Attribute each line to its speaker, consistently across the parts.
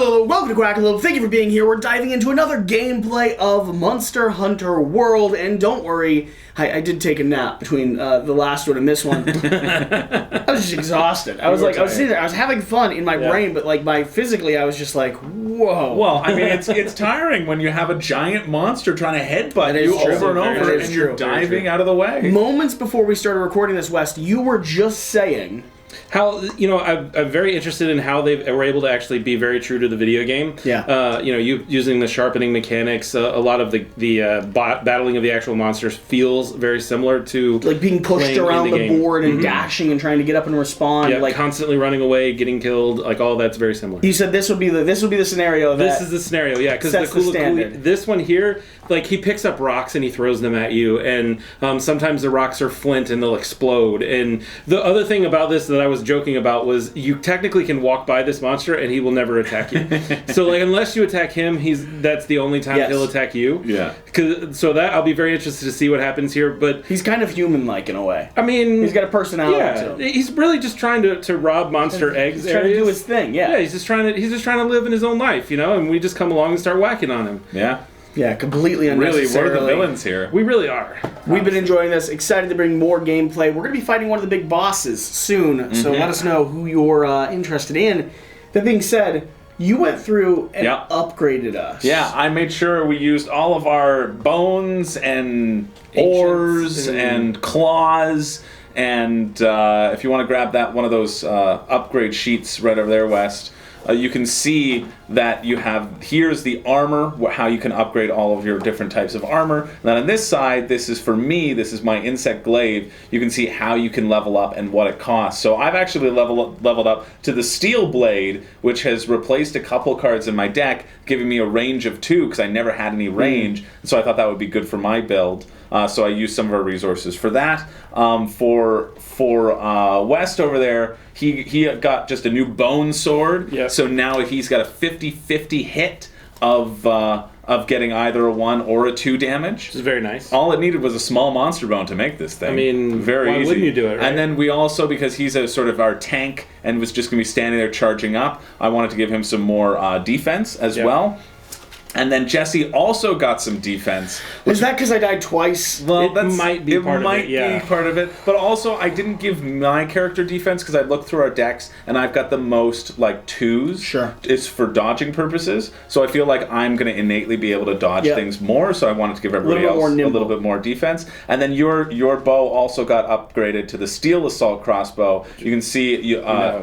Speaker 1: Hello, welcome to Quackalope. Thank you for being here. We're diving into another gameplay of Monster Hunter World, and don't worry, I did take a nap between the last one and this one. I was just exhausted. I was sitting there, I was having fun in my brain, but physically, I was just like, whoa.
Speaker 2: Well, I mean, it's tiring when you have a giant monster trying to headbutt you over and over, and you're diving out of the way.
Speaker 1: Moments before we started recording this, West, you were just saying
Speaker 3: how, I'm very interested in how they were able to actually be very true to the video game.
Speaker 1: Yeah.
Speaker 3: Using the sharpening mechanics, a lot of the battling of the actual monsters feels very similar to
Speaker 1: like being pushed around the board and dashing and trying to get up and respond.
Speaker 3: Yeah, constantly running away, getting killed, all that's very similar.
Speaker 1: You said this would be the scenario.
Speaker 3: This is the scenario, yeah, because this one here, he picks up rocks and he throws them at you, and sometimes the rocks are flint and they'll explode. And the other thing about this that I was joking about was you technically can walk by this monster and he will never attack you. So unless you attack him, that's the only time he'll attack you.
Speaker 2: Yeah.
Speaker 3: So that I'll be very interested to see what happens here. But
Speaker 1: he's kind of human-like in a way.
Speaker 3: I mean,
Speaker 1: he's got a personality to him.
Speaker 3: He's really just trying to rob monster eggs.
Speaker 1: He's trying to do his thing. Yeah.
Speaker 3: Yeah, he's just trying to live in his own life, and we just come along and start whacking on him.
Speaker 2: Yeah.
Speaker 1: Yeah, completely unnecessarily.
Speaker 2: Really, we're the villains here.
Speaker 3: We really are.
Speaker 1: We've been enjoying this. Excited to bring more gameplay. We're going to be fighting one of the big bosses soon, so let us know who you're interested in. That being said, you went through and upgraded us.
Speaker 2: Yeah, I made sure we used all of our bones and ores and claws. And if you want to grab one of those upgrade sheets right over there, West, you can see that you have, here's the armor, how you can upgrade all of your different types of armor. And then on this side, this is for me, this is my insect glaive. You can see how you can level up and what it costs. So I've actually leveled up to the steel blade, which has replaced a couple cards in my deck, giving me a range of 2, because I never had any range. So I thought that would be good for my build. So I used some of our resources for that. For West over there, he got just a new bone sword.
Speaker 3: Yep.
Speaker 2: So now he's got a 50-50 hit of getting either a 1 or a 2 damage.
Speaker 3: Which is very nice.
Speaker 2: All it needed was a small monster bone to make this thing.
Speaker 3: I mean,
Speaker 2: very
Speaker 3: why
Speaker 2: easy.
Speaker 3: wouldn't you do it, right?
Speaker 2: And then we also, because he's a sort of our tank and was just going to be standing there charging up, I wanted to give him some more defense as well. And then Jesse also got some defense.
Speaker 1: Is that because I died twice?
Speaker 2: Well,
Speaker 3: it might be part
Speaker 2: of it. But also, I didn't give my character defense because I looked through our decks and I've got the most 2s.
Speaker 1: Sure.
Speaker 2: It's for dodging purposes. So I feel like I'm going to innately be able to dodge things more. So I wanted to give everybody else a little bit more defense. And then your bow also got upgraded to the steel assault crossbow. You can see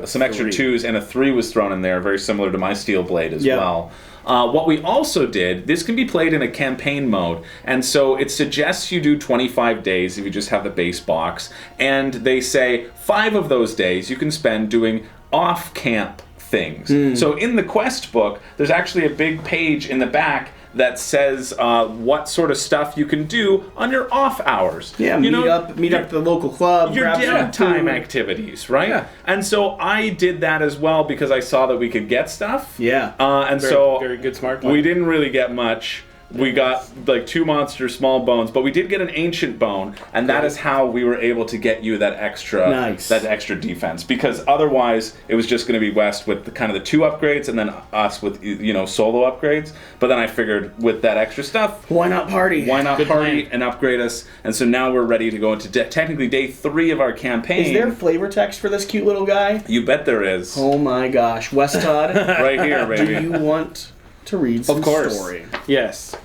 Speaker 2: some extra 2s and a 3 was thrown in there, very similar to my steel blade as well. What we also did, this can be played in a campaign mode, and so it suggests you do 25 days if you just have the base box, and they say 5 of those days you can spend doing off-camp things. So in the quest book, there's actually a big page in the back that says what sort of stuff you can do on your off hours.
Speaker 1: Yeah, meet up at the local club.
Speaker 2: Your downtime activities, right? Yeah. And so I did that as well because I saw that we could get stuff.
Speaker 1: Yeah.
Speaker 2: And
Speaker 3: very good, smart plan.
Speaker 2: We didn't really get much. We got 2 monster small bones, but we did get an ancient bone, and that is how we were able to get you that extra defense. Because otherwise, it was just going to be West with the 2 upgrades, and then us with solo upgrades. But then I figured with that extra stuff,
Speaker 1: why not party?
Speaker 2: And upgrade us? And so now we're ready to go into technically day 3 of our campaign.
Speaker 1: Is there flavor text for this cute little guy?
Speaker 2: You bet there is.
Speaker 1: Oh my gosh, West Todd,
Speaker 2: right here, baby.
Speaker 1: Do you want to read some story?
Speaker 3: Yes.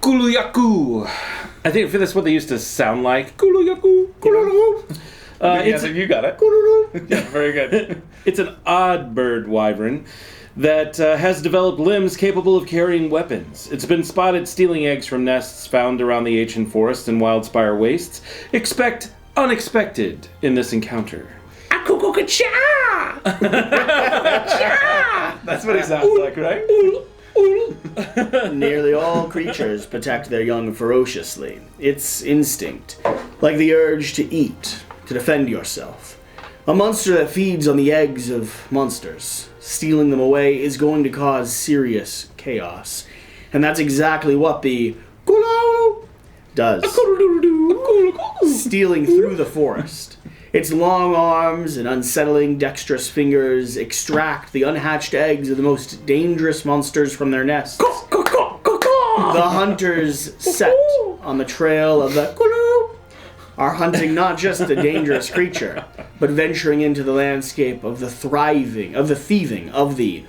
Speaker 3: Kuluyaku. I think that's what they used to sound like. Kuluyaku. Kuluyaku.
Speaker 2: You got it. Yeah, very good.
Speaker 3: It's an odd bird wyvern that has developed limbs capable of carrying weapons. It's been spotted stealing eggs from nests found around the ancient forest and wildspire wastes. Expect unexpected in this encounter.
Speaker 2: That's what it sounds like, right?
Speaker 1: Nearly all creatures protect their young ferociously. It's instinct, like the urge to eat, to defend yourself. A monster that feeds on the eggs of monsters. Stealing them away is going to cause serious chaos. And that's exactly what the does. Stealing through the forest. Its long arms and unsettling dexterous fingers extract the unhatched eggs of the most dangerous monsters from their nests. The hunters set on the trail of the are hunting not just a dangerous creature, but venturing into the landscape of the thieving of the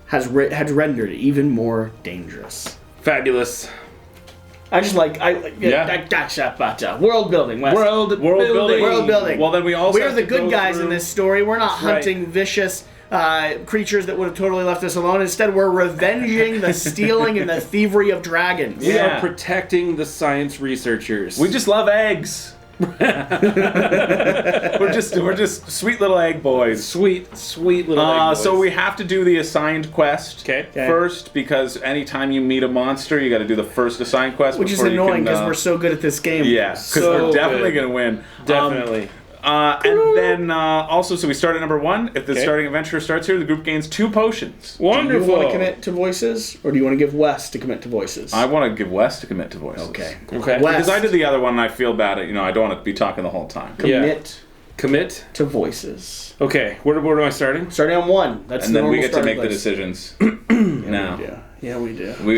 Speaker 1: has rendered it even more dangerous.
Speaker 3: Fabulous.
Speaker 1: I just like world building. Wes.
Speaker 3: World building.
Speaker 2: Well, then we're
Speaker 1: the good guys in this story. We're not hunting vicious creatures that would have totally left us alone. Instead, we're revenging the stealing and the thievery of dragons.
Speaker 3: We are protecting the science researchers.
Speaker 2: We just love eggs. we're just sweet little egg boys.
Speaker 3: Sweet little egg boys.
Speaker 2: So we have to do the assigned quest
Speaker 3: okay.
Speaker 2: first, because anytime you meet a monster, you got to do the first assigned quest.
Speaker 1: Which is annoying because we're so good at this game.
Speaker 2: Yeah, because we're definitely going to win.
Speaker 3: Definitely.
Speaker 2: And then also, so we start at number 1. If the starting adventure starts here, the group gains 2 potions.
Speaker 3: Wonderful.
Speaker 1: Do you want to commit to voices, or do you want to give Wes to commit to voices?
Speaker 2: I want to give Wes to commit to voices.
Speaker 1: Okay.
Speaker 2: Wes. Because I did the other one and I feel bad at, I don't want to be talking the whole time.
Speaker 1: Commit to voices.
Speaker 3: Okay. Where am I starting?
Speaker 1: Starting on 1. That's
Speaker 2: and
Speaker 1: the
Speaker 2: then we get to make
Speaker 1: place.
Speaker 2: the decisions now.
Speaker 1: Yeah, we do.
Speaker 2: We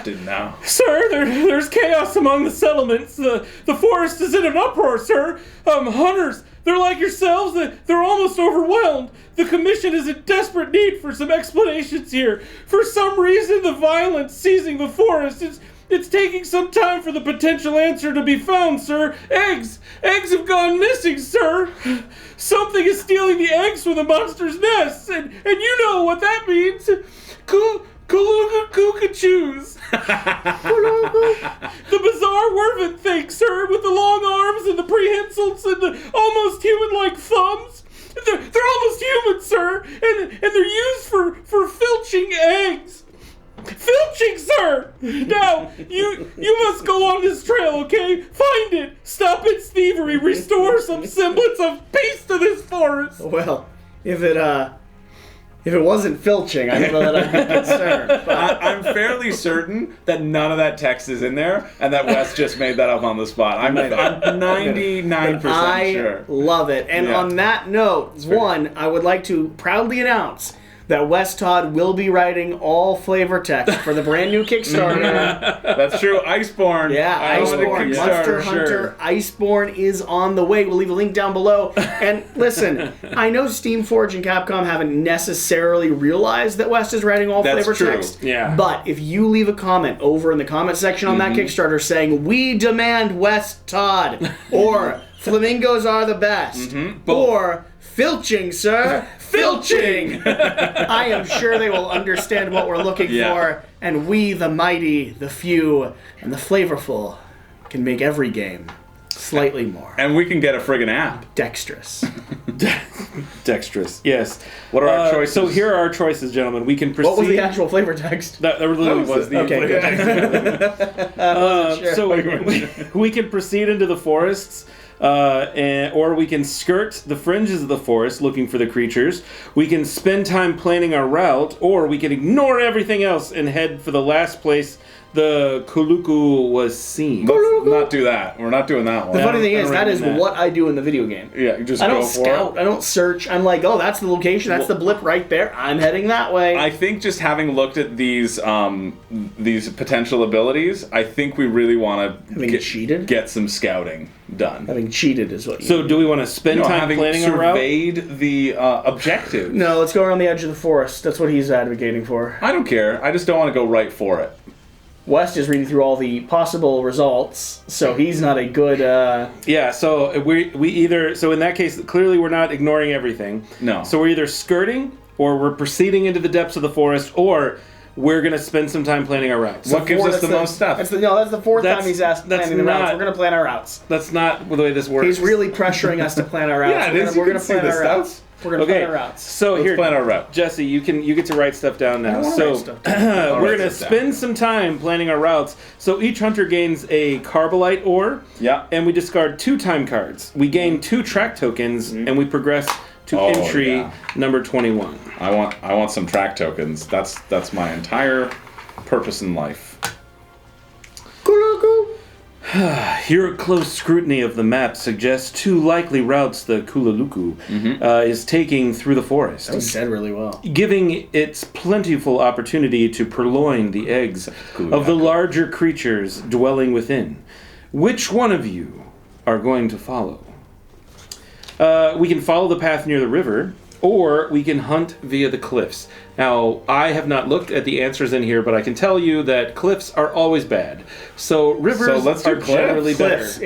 Speaker 2: did now.
Speaker 3: Sir, there's chaos among the settlements. The forest is in an uproar, sir. Hunters, they're like yourselves. They're almost overwhelmed. The commission is in desperate need for some explanations here. For some reason, the violence seizing the forest it's taking some time for the potential answer to be found, sir. Eggs have gone missing, sir. Something is stealing the eggs from the monster's nests, and you know what that means. Coolga-cookachus. The bizarre wervant thing, sir, with the long arms and the prehensils and the almost human-like thumbs. They're almost human, sir, and they're used for filching eggs. Filching, sir! Now, you must go on this trail, okay? Find it, stop its thievery, restore some semblance of peace to this forest.
Speaker 1: Well, if it wasn't filching, I don't know that I'd be concerned.
Speaker 2: I'm fairly certain that none of that text is in there, and that Wes just made that up on the spot. I'm 99% sure.
Speaker 1: I love it. And on that note, I would like to proudly announce that Wes Todd will be writing all flavor text for the brand new Kickstarter.
Speaker 2: That's true. Iceborne.
Speaker 1: Yeah, Iceborne. Monster Hunter Iceborne is on the way. We'll leave a link down below. And listen, I know Steamforge and Capcom haven't necessarily realized that Wes is writing all flavor text.
Speaker 3: Yeah.
Speaker 1: But if you leave a comment over in the comment section on that Kickstarter saying, "We demand Wes Todd," or "Flamingos are the best," or "Filching, sir. Filching!" I am sure they will understand what we're looking for, and we, the mighty, the few, and the flavorful, can make every game slightly more.
Speaker 2: And we can get a friggin' app.
Speaker 1: Dexterous.
Speaker 3: Dexterous, yes.
Speaker 2: What are our choices?
Speaker 3: So here are our choices, gentlemen. We can proceed.
Speaker 1: What was the actual flavor text?
Speaker 3: That literally was the flavor text. So we can proceed into the forests. Or we can skirt the fringes of the forest looking for the creatures. We can spend time planning our route, or we can ignore everything else and head for the last place the Kuluku was seen.
Speaker 2: Let's not do that. We're not doing that one.
Speaker 1: The funny thing is, that is what I do in the video game.
Speaker 2: Yeah, you just
Speaker 1: I
Speaker 2: go
Speaker 1: don't
Speaker 2: for
Speaker 1: scout.
Speaker 2: it.
Speaker 1: I don't search. I'm like, oh, that's the location. That's the blip right there. I'm heading that way.
Speaker 2: I think just having looked at these potential abilities, I think we really want to get some scouting done.
Speaker 1: Having cheated is what you
Speaker 3: So do we want to spend time planning a route?
Speaker 2: Surveyed the objective.
Speaker 1: No, let's go around the edge of the forest. That's what he's advocating for.
Speaker 2: I don't care. I just don't want to go right for it.
Speaker 1: West is reading through all the possible results, so he's not a good...
Speaker 3: Yeah, so we either... So in that case, clearly we're not ignoring everything.
Speaker 2: No.
Speaker 3: So we're either skirting, or we're proceeding into the depths of the forest, or we're going to spend some time planning our routes.
Speaker 2: What gives us the most stuff?
Speaker 1: That's the fourth time he's asked planning the routes. We're going to plan our routes.
Speaker 3: That's not the way this works.
Speaker 1: He's really pressuring us to plan our routes.
Speaker 2: Yeah, it is.
Speaker 1: We're going to plan our routes. We're going to plan our routes.
Speaker 3: So
Speaker 2: let's plan our route.
Speaker 3: Jesse, you get to write stuff down now. So we're going to spend some time planning our routes. So each hunter gains a carbolite ore.
Speaker 2: Yeah.
Speaker 3: And we discard 2 time cards. We gain 2 track tokens, and we progress to entry number 21.
Speaker 2: I want some track tokens. That's my entire purpose in life.
Speaker 3: Your close scrutiny of the map suggests 2 likely routes the Kululuku is taking through the forest.
Speaker 1: That was said really well.
Speaker 3: Giving it plentiful opportunity to purloin the eggs of the larger creatures dwelling within. Which one of you are going to follow? We can follow the path near the river, or we can hunt via the cliffs. Now, I have not looked at the answers in here, but I can tell you that cliffs are always bad. So rivers are generally better.
Speaker 1: Cliffs.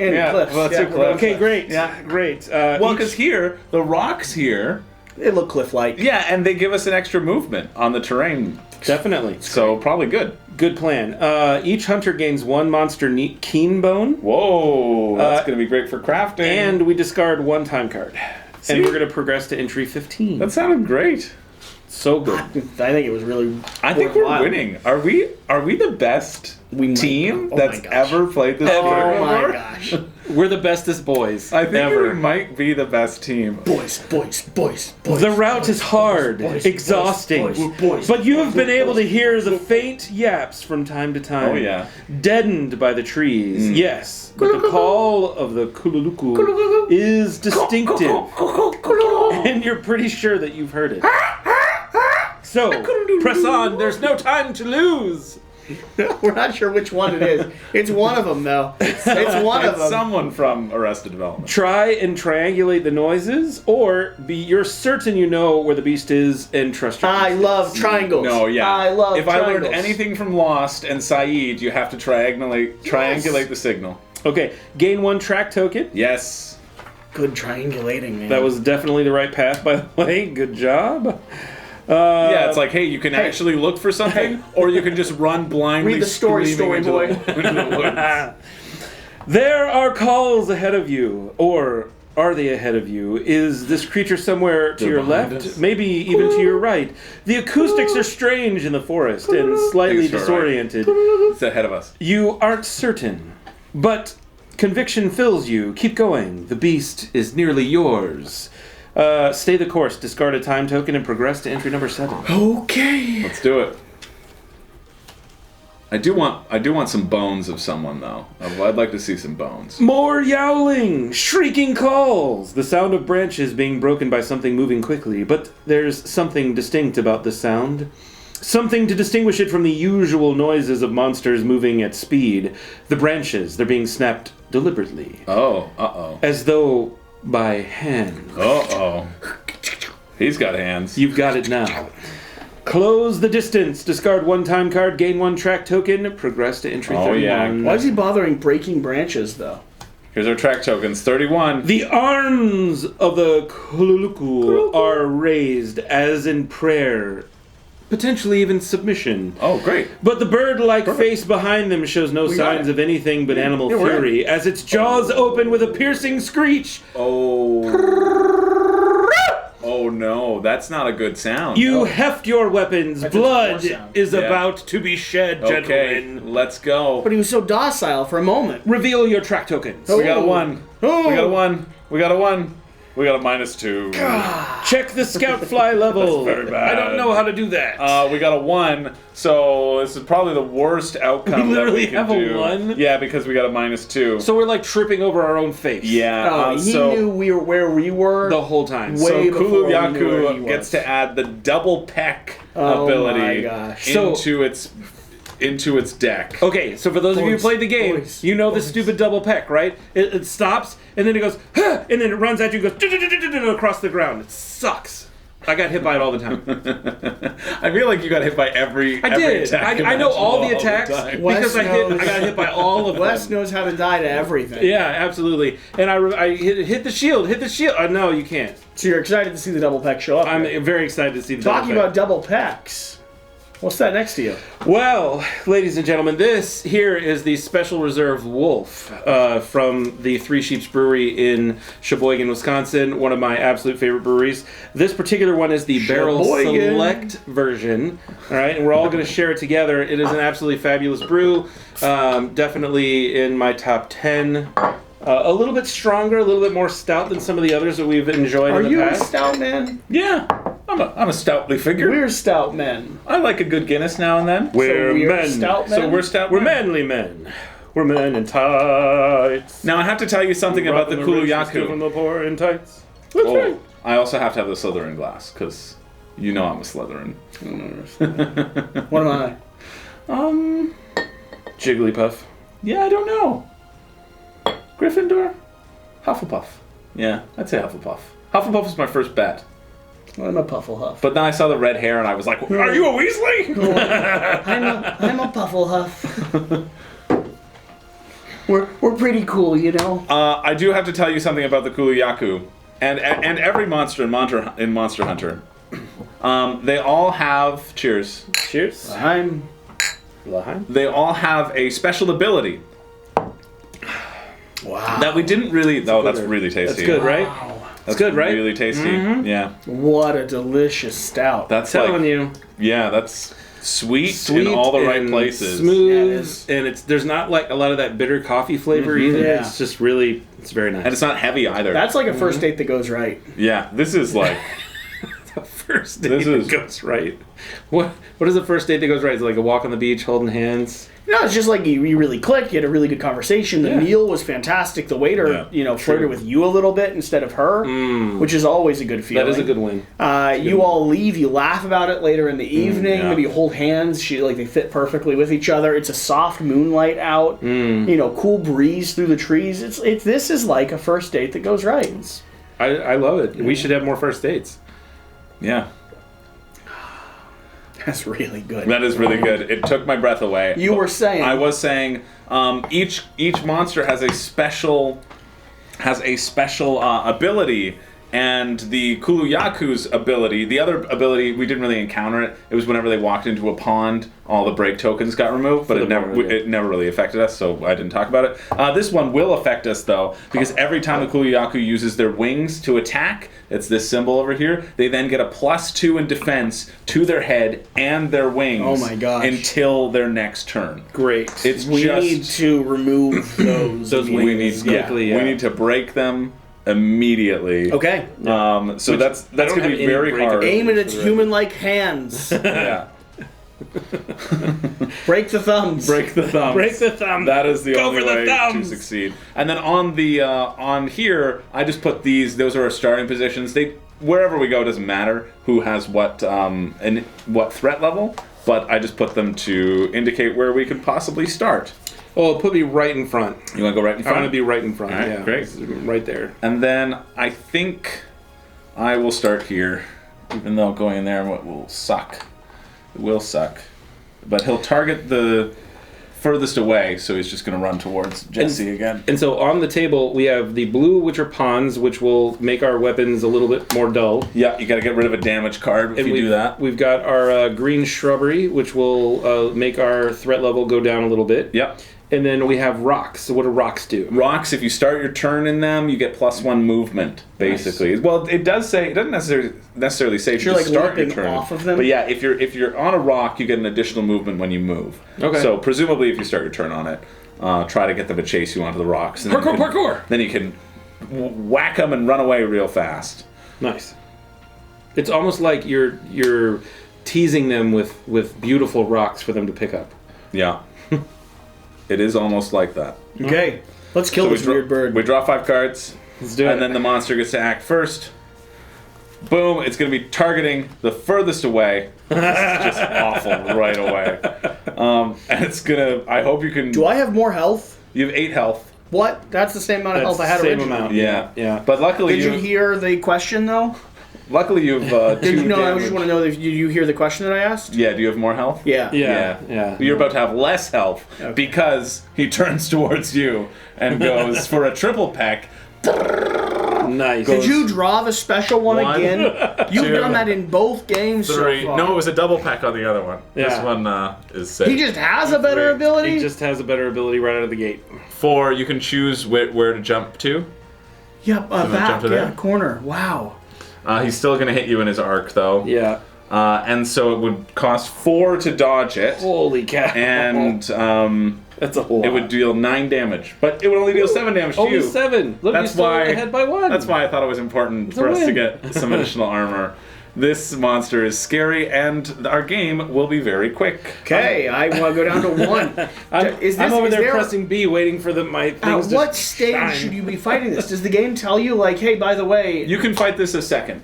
Speaker 2: Let's do cliffs.
Speaker 3: Okay, great. Yeah, great.
Speaker 2: Well, because here, the rocks here...
Speaker 1: They look cliff-like.
Speaker 2: Yeah, and they give us an extra movement on the terrain.
Speaker 3: Definitely.
Speaker 2: So probably good.
Speaker 3: Good plan. Each hunter gains 1 monster keen bone.
Speaker 2: Whoa, that's going to be great for crafting.
Speaker 3: And we discard 1 time card. See? And we're going to progress to entry 15.
Speaker 2: That sounded great.
Speaker 3: So good.
Speaker 1: I think it was really.
Speaker 2: I think we're winning. Are we the best team that's ever played this game?
Speaker 1: Oh my gosh.
Speaker 3: We're the bestest boys.
Speaker 2: I think
Speaker 3: ever.
Speaker 2: we might be the best team.
Speaker 1: Boys.
Speaker 3: The route is hard, exhausting, but you have been able to hear the faint yaps from time to time.
Speaker 2: Oh yeah.
Speaker 3: Deadened by the trees, yes, but the call of the Kululuku is distinctive, and you're pretty sure that you've heard it. So, press on, there's no time to lose!
Speaker 1: We're not sure which one it is. It's one of them, though. It's one of them.
Speaker 2: Someone from Arrested Development.
Speaker 3: Try and triangulate the noises, or you're certain you know where the beast is and trust your
Speaker 1: I love triangles.
Speaker 2: No, yeah.
Speaker 1: I love
Speaker 2: If
Speaker 1: triangles.
Speaker 2: I learned anything from Lost and Saeed, you have to triangulate the signal.
Speaker 3: Okay, gain 1 track token.
Speaker 2: Yes.
Speaker 1: Good triangulating, man.
Speaker 3: That was definitely the right path, by the way. Good job.
Speaker 2: Yeah, it's like, hey, you can actually look for something, or you can just run blindly.
Speaker 1: Read the story, boy.
Speaker 3: There are calls ahead of you, or are they ahead of you? Is this creature somewhere to your left, maybe even to your right? The acoustics are strange in the forest and slightly disoriented.
Speaker 2: It's ahead of us.
Speaker 3: You aren't certain, but conviction fills you. Keep going. The beast is nearly yours. Stay the course, discard a time token, and progress to entry number 7.
Speaker 1: Okay.
Speaker 2: Let's do it. I do want some bones of someone, though. I'd like to see some bones.
Speaker 3: More yowling, shrieking calls. The sound of branches being broken by something moving quickly, but there's something distinct about the sound. Something to distinguish it from the usual noises of monsters moving at speed. The branches, they're being snapped deliberately.
Speaker 2: Oh, uh-oh.
Speaker 3: As though by hand.
Speaker 2: Uh-oh. He's got hands.
Speaker 3: You've got it now. Close the distance. Discard 1 time card. Gain 1 track token. Progress to entry 31.
Speaker 2: Yeah.
Speaker 1: Why is he bothering breaking branches, though?
Speaker 2: Here's our track tokens. 31.
Speaker 3: The arms of the Kululuku are raised as in prayer. Potentially even submission.
Speaker 2: Oh, great.
Speaker 3: But the bird-like face behind them shows no signs of anything but animal fury, as its jaws open with a piercing screech.
Speaker 2: Oh no, that's not a good sound.
Speaker 3: You heft your weapons.
Speaker 1: That's
Speaker 3: Blood
Speaker 1: sound.
Speaker 3: is about to be shed, gentlemen.
Speaker 2: Okay, let's go.
Speaker 1: But he was so docile for a moment.
Speaker 3: Reveal your track tokens.
Speaker 2: We got a 1. We got a 1. We got a 1. We got a -2.
Speaker 3: Check the scout fly level.
Speaker 2: That's very bad.
Speaker 3: I don't know how to do that.
Speaker 2: We got a 1, so this is probably the worst outcome.
Speaker 3: We literally
Speaker 2: that we can
Speaker 3: have a
Speaker 2: do.
Speaker 3: 1?
Speaker 2: Yeah, because we got a -2.
Speaker 3: So we're like tripping over our own face.
Speaker 2: Yeah.
Speaker 1: He knew where we were
Speaker 3: the whole time.
Speaker 1: Way
Speaker 2: so
Speaker 1: before we knew where
Speaker 2: Kulu-Yaku
Speaker 1: he
Speaker 2: gets
Speaker 1: was.
Speaker 2: to add the double peck
Speaker 1: Oh
Speaker 2: ability
Speaker 1: my gosh.
Speaker 2: into its deck.
Speaker 3: Okay, so for those of you who
Speaker 1: Boys,
Speaker 3: played the game,
Speaker 1: boys,
Speaker 3: you know the stupid double peck, right? It stops, and then it goes, huh, and then it runs at you and goes across the ground. It sucks. I got hit by it all the time.
Speaker 2: I feel like you got hit by every attack.
Speaker 3: I know all the attacks because I got hit by all of them.
Speaker 1: Wes knows how to die to everything.
Speaker 3: Yeah, absolutely. And I hit the shield. No, you can't.
Speaker 1: So you're excited to see the double peck show up.
Speaker 3: I'm
Speaker 1: here.
Speaker 3: very excited to see the
Speaker 1: Talking
Speaker 3: double peck.
Speaker 1: about double pecks. What's that next to you?
Speaker 3: Well, ladies and gentlemen, this here is the Special Reserve Wolf from the Three Sheeps Brewery in Sheboygan, Wisconsin, one of my absolute favorite breweries. This particular one is the Barrel Select version, all right, and we're all going to share it together. It is an absolutely fabulous brew, definitely in my top 10. A little bit stronger, a little bit more stout than some of the others that we've enjoyed in the
Speaker 1: Are you
Speaker 3: past.
Speaker 1: a stout man?
Speaker 2: Yeah, I'm a stoutly figure.
Speaker 1: We're stout men.
Speaker 2: I like a good Guinness now and then.
Speaker 3: We're men.
Speaker 1: Stout men?
Speaker 2: So we're stout.
Speaker 3: We're
Speaker 2: men.
Speaker 3: manly men. We're men in tights.
Speaker 2: Now I have to tell you something about the Kuluyaku.
Speaker 3: From the poor in tights. That's right.
Speaker 2: I also have to have the Slytherin glass because you know I'm a Slytherin.
Speaker 1: What am I?
Speaker 3: Jigglypuff.
Speaker 2: Yeah, I don't know. Gryffindor? Hufflepuff. Yeah, I'd say Hufflepuff. Hufflepuff was my first bet.
Speaker 1: I'm a Pufflehuff.
Speaker 2: But then I saw the red hair and I was like, are you a Weasley?
Speaker 1: I'm a Pufflehuff. We're pretty cool, you know?
Speaker 2: I do have to tell you something about the Kuluyaku. And every monster in Monster Hunter. They all have... Cheers.
Speaker 3: Cheers.
Speaker 1: Laheim.
Speaker 2: They all have a special ability.
Speaker 1: Wow.
Speaker 2: That we didn't really... Oh, that's really tasty.
Speaker 3: That's good, right?
Speaker 1: Wow.
Speaker 3: That's good, right?
Speaker 2: Really tasty.
Speaker 3: Mm-hmm.
Speaker 2: Yeah.
Speaker 1: What a delicious stout.
Speaker 2: That's
Speaker 3: telling you.
Speaker 2: Yeah, that's sweet in all the right places.
Speaker 3: Smooth, and there's not like a lot of that bitter coffee flavor either.
Speaker 1: Yeah.
Speaker 3: It's just really, it's very nice.
Speaker 2: And it's not heavy either.
Speaker 1: That's like a first date that goes right.
Speaker 2: Yeah, this is like...
Speaker 3: a first date that goes right. What is a first date that goes right? Is it like a walk on the beach holding hands?
Speaker 1: No, it's just like you really clicked. You had a really good conversation. The meal was fantastic. The waiter, flirted with you a little bit instead of her, which is always a good feeling.
Speaker 3: That is a good win.
Speaker 1: You all leave. You laugh about it later in the evening. Maybe you hold hands. They fit perfectly with each other. It's a soft moonlight out. Cool breeze through the trees. This is like a first date that goes right.
Speaker 3: I love it. We should have more first dates.
Speaker 2: Yeah.
Speaker 1: That's really good.
Speaker 2: That is really good. It took my breath away.
Speaker 1: You were saying.
Speaker 2: I was saying each monster has a special ability, and the Kuluyaku's ability, the other ability, we didn't really encounter it. It was whenever they walked into a pond, all the break tokens got removed, but it never really affected us, so I didn't talk about it. This one will affect us though, because every time the Kuluyaku uses their wings to attack, it's this symbol over here, they then get a +2 in defense to their head and their wings.
Speaker 1: Oh my gosh.
Speaker 2: Until their next turn.
Speaker 3: Great.
Speaker 1: We need to remove those
Speaker 3: wings.
Speaker 2: We need to break them immediately.
Speaker 1: Okay.
Speaker 2: So that's going to be very hard.
Speaker 1: Aim at its human-like hands.
Speaker 2: Yeah.
Speaker 1: Break the thumbs.
Speaker 2: Break the thumbs.
Speaker 3: Break the thumbs.
Speaker 2: That is the only way to
Speaker 3: thumbs.
Speaker 2: succeed. And then on the on here, I just put these. Those are our starting positions. Wherever we go, doesn't matter who has what and what threat level. But I just put them to indicate where we could possibly start.
Speaker 3: Oh, put me right in front.
Speaker 2: You want to go right in front?
Speaker 3: I want to be right in front.
Speaker 2: All right,
Speaker 3: yeah,
Speaker 2: great.
Speaker 3: Right there.
Speaker 2: And then I think I will start here, even though going in there will suck. It will suck. But he'll target the furthest away, so he's just going to run towards Jesse again.
Speaker 3: And so on the table, we have the blue, which are pawns, which will make our weapons a little bit more dull.
Speaker 2: Yeah, you got to get rid of a damage card if you do that.
Speaker 3: We've got our green shrubbery, which will make our threat level go down a little bit.
Speaker 2: Yep.
Speaker 3: And then we have rocks. So what do rocks do?
Speaker 2: Rocks, if you start your turn in them, you get +1 movement, basically. Nice. Well, it doesn't necessarily say if you start your turn.
Speaker 1: Off of them?
Speaker 2: But yeah, if you're on a rock, you get an additional movement when you move.
Speaker 3: Okay.
Speaker 2: So presumably if you start your turn on it, try to get them to chase you onto the rocks. And
Speaker 3: Parkour!
Speaker 2: Then you can whack them and run away real fast.
Speaker 3: Nice. It's almost like you're teasing them with beautiful rocks for them to pick up.
Speaker 2: Yeah. It is almost like that.
Speaker 1: Okay. Let's kill this weird bird.
Speaker 2: We draw 5 cards.
Speaker 3: Let's do it.
Speaker 2: And then the monster gets to act first. Boom. It's going to be targeting the furthest away. This is just awful right away. And it's going to... I hope you can...
Speaker 1: Do I have more health?
Speaker 2: You have 8 health.
Speaker 1: What? That's the same amount of health I had originally.
Speaker 3: Same amount.
Speaker 2: Yeah. But luckily
Speaker 1: Did you hear the question, though?
Speaker 2: Luckily you've 2 damage.
Speaker 1: I just want to know, did you hear the question that I asked?
Speaker 2: Yeah, do you have more health?
Speaker 1: Yeah.
Speaker 2: You're about to have less health because he turns towards you and goes for a triple peck.
Speaker 3: Nice.
Speaker 1: Did you draw the special one again? You've done that in both games
Speaker 2: 3.
Speaker 1: so far.
Speaker 2: No, it was a double peck on the other one.
Speaker 3: Yeah.
Speaker 2: This one is safe.
Speaker 1: He just has a better ability?
Speaker 3: He just has a better ability right out of the gate.
Speaker 2: 4, you can choose where to jump to.
Speaker 1: Yep, back, corner. Wow.
Speaker 2: He's still going to hit you in his arc, though.
Speaker 3: Yeah.
Speaker 2: And so it would cost 4 to dodge it.
Speaker 3: Holy cow.
Speaker 2: And
Speaker 3: that's a whole lot.
Speaker 2: It would deal 9 damage. But it would only deal 7 damage to you.
Speaker 3: Only 7. Look,
Speaker 2: that's why
Speaker 3: ahead by 1.
Speaker 2: That's why I thought it was important for us to get some additional armor. This monster is scary, and our game will be very quick.
Speaker 1: Okay, I want to go down to 1.
Speaker 3: I'm over there pressing B, waiting for my things to
Speaker 1: what stage
Speaker 3: shine.
Speaker 1: should you be fighting this? Does the game tell you, like, hey, by the way...
Speaker 2: You can fight this a second.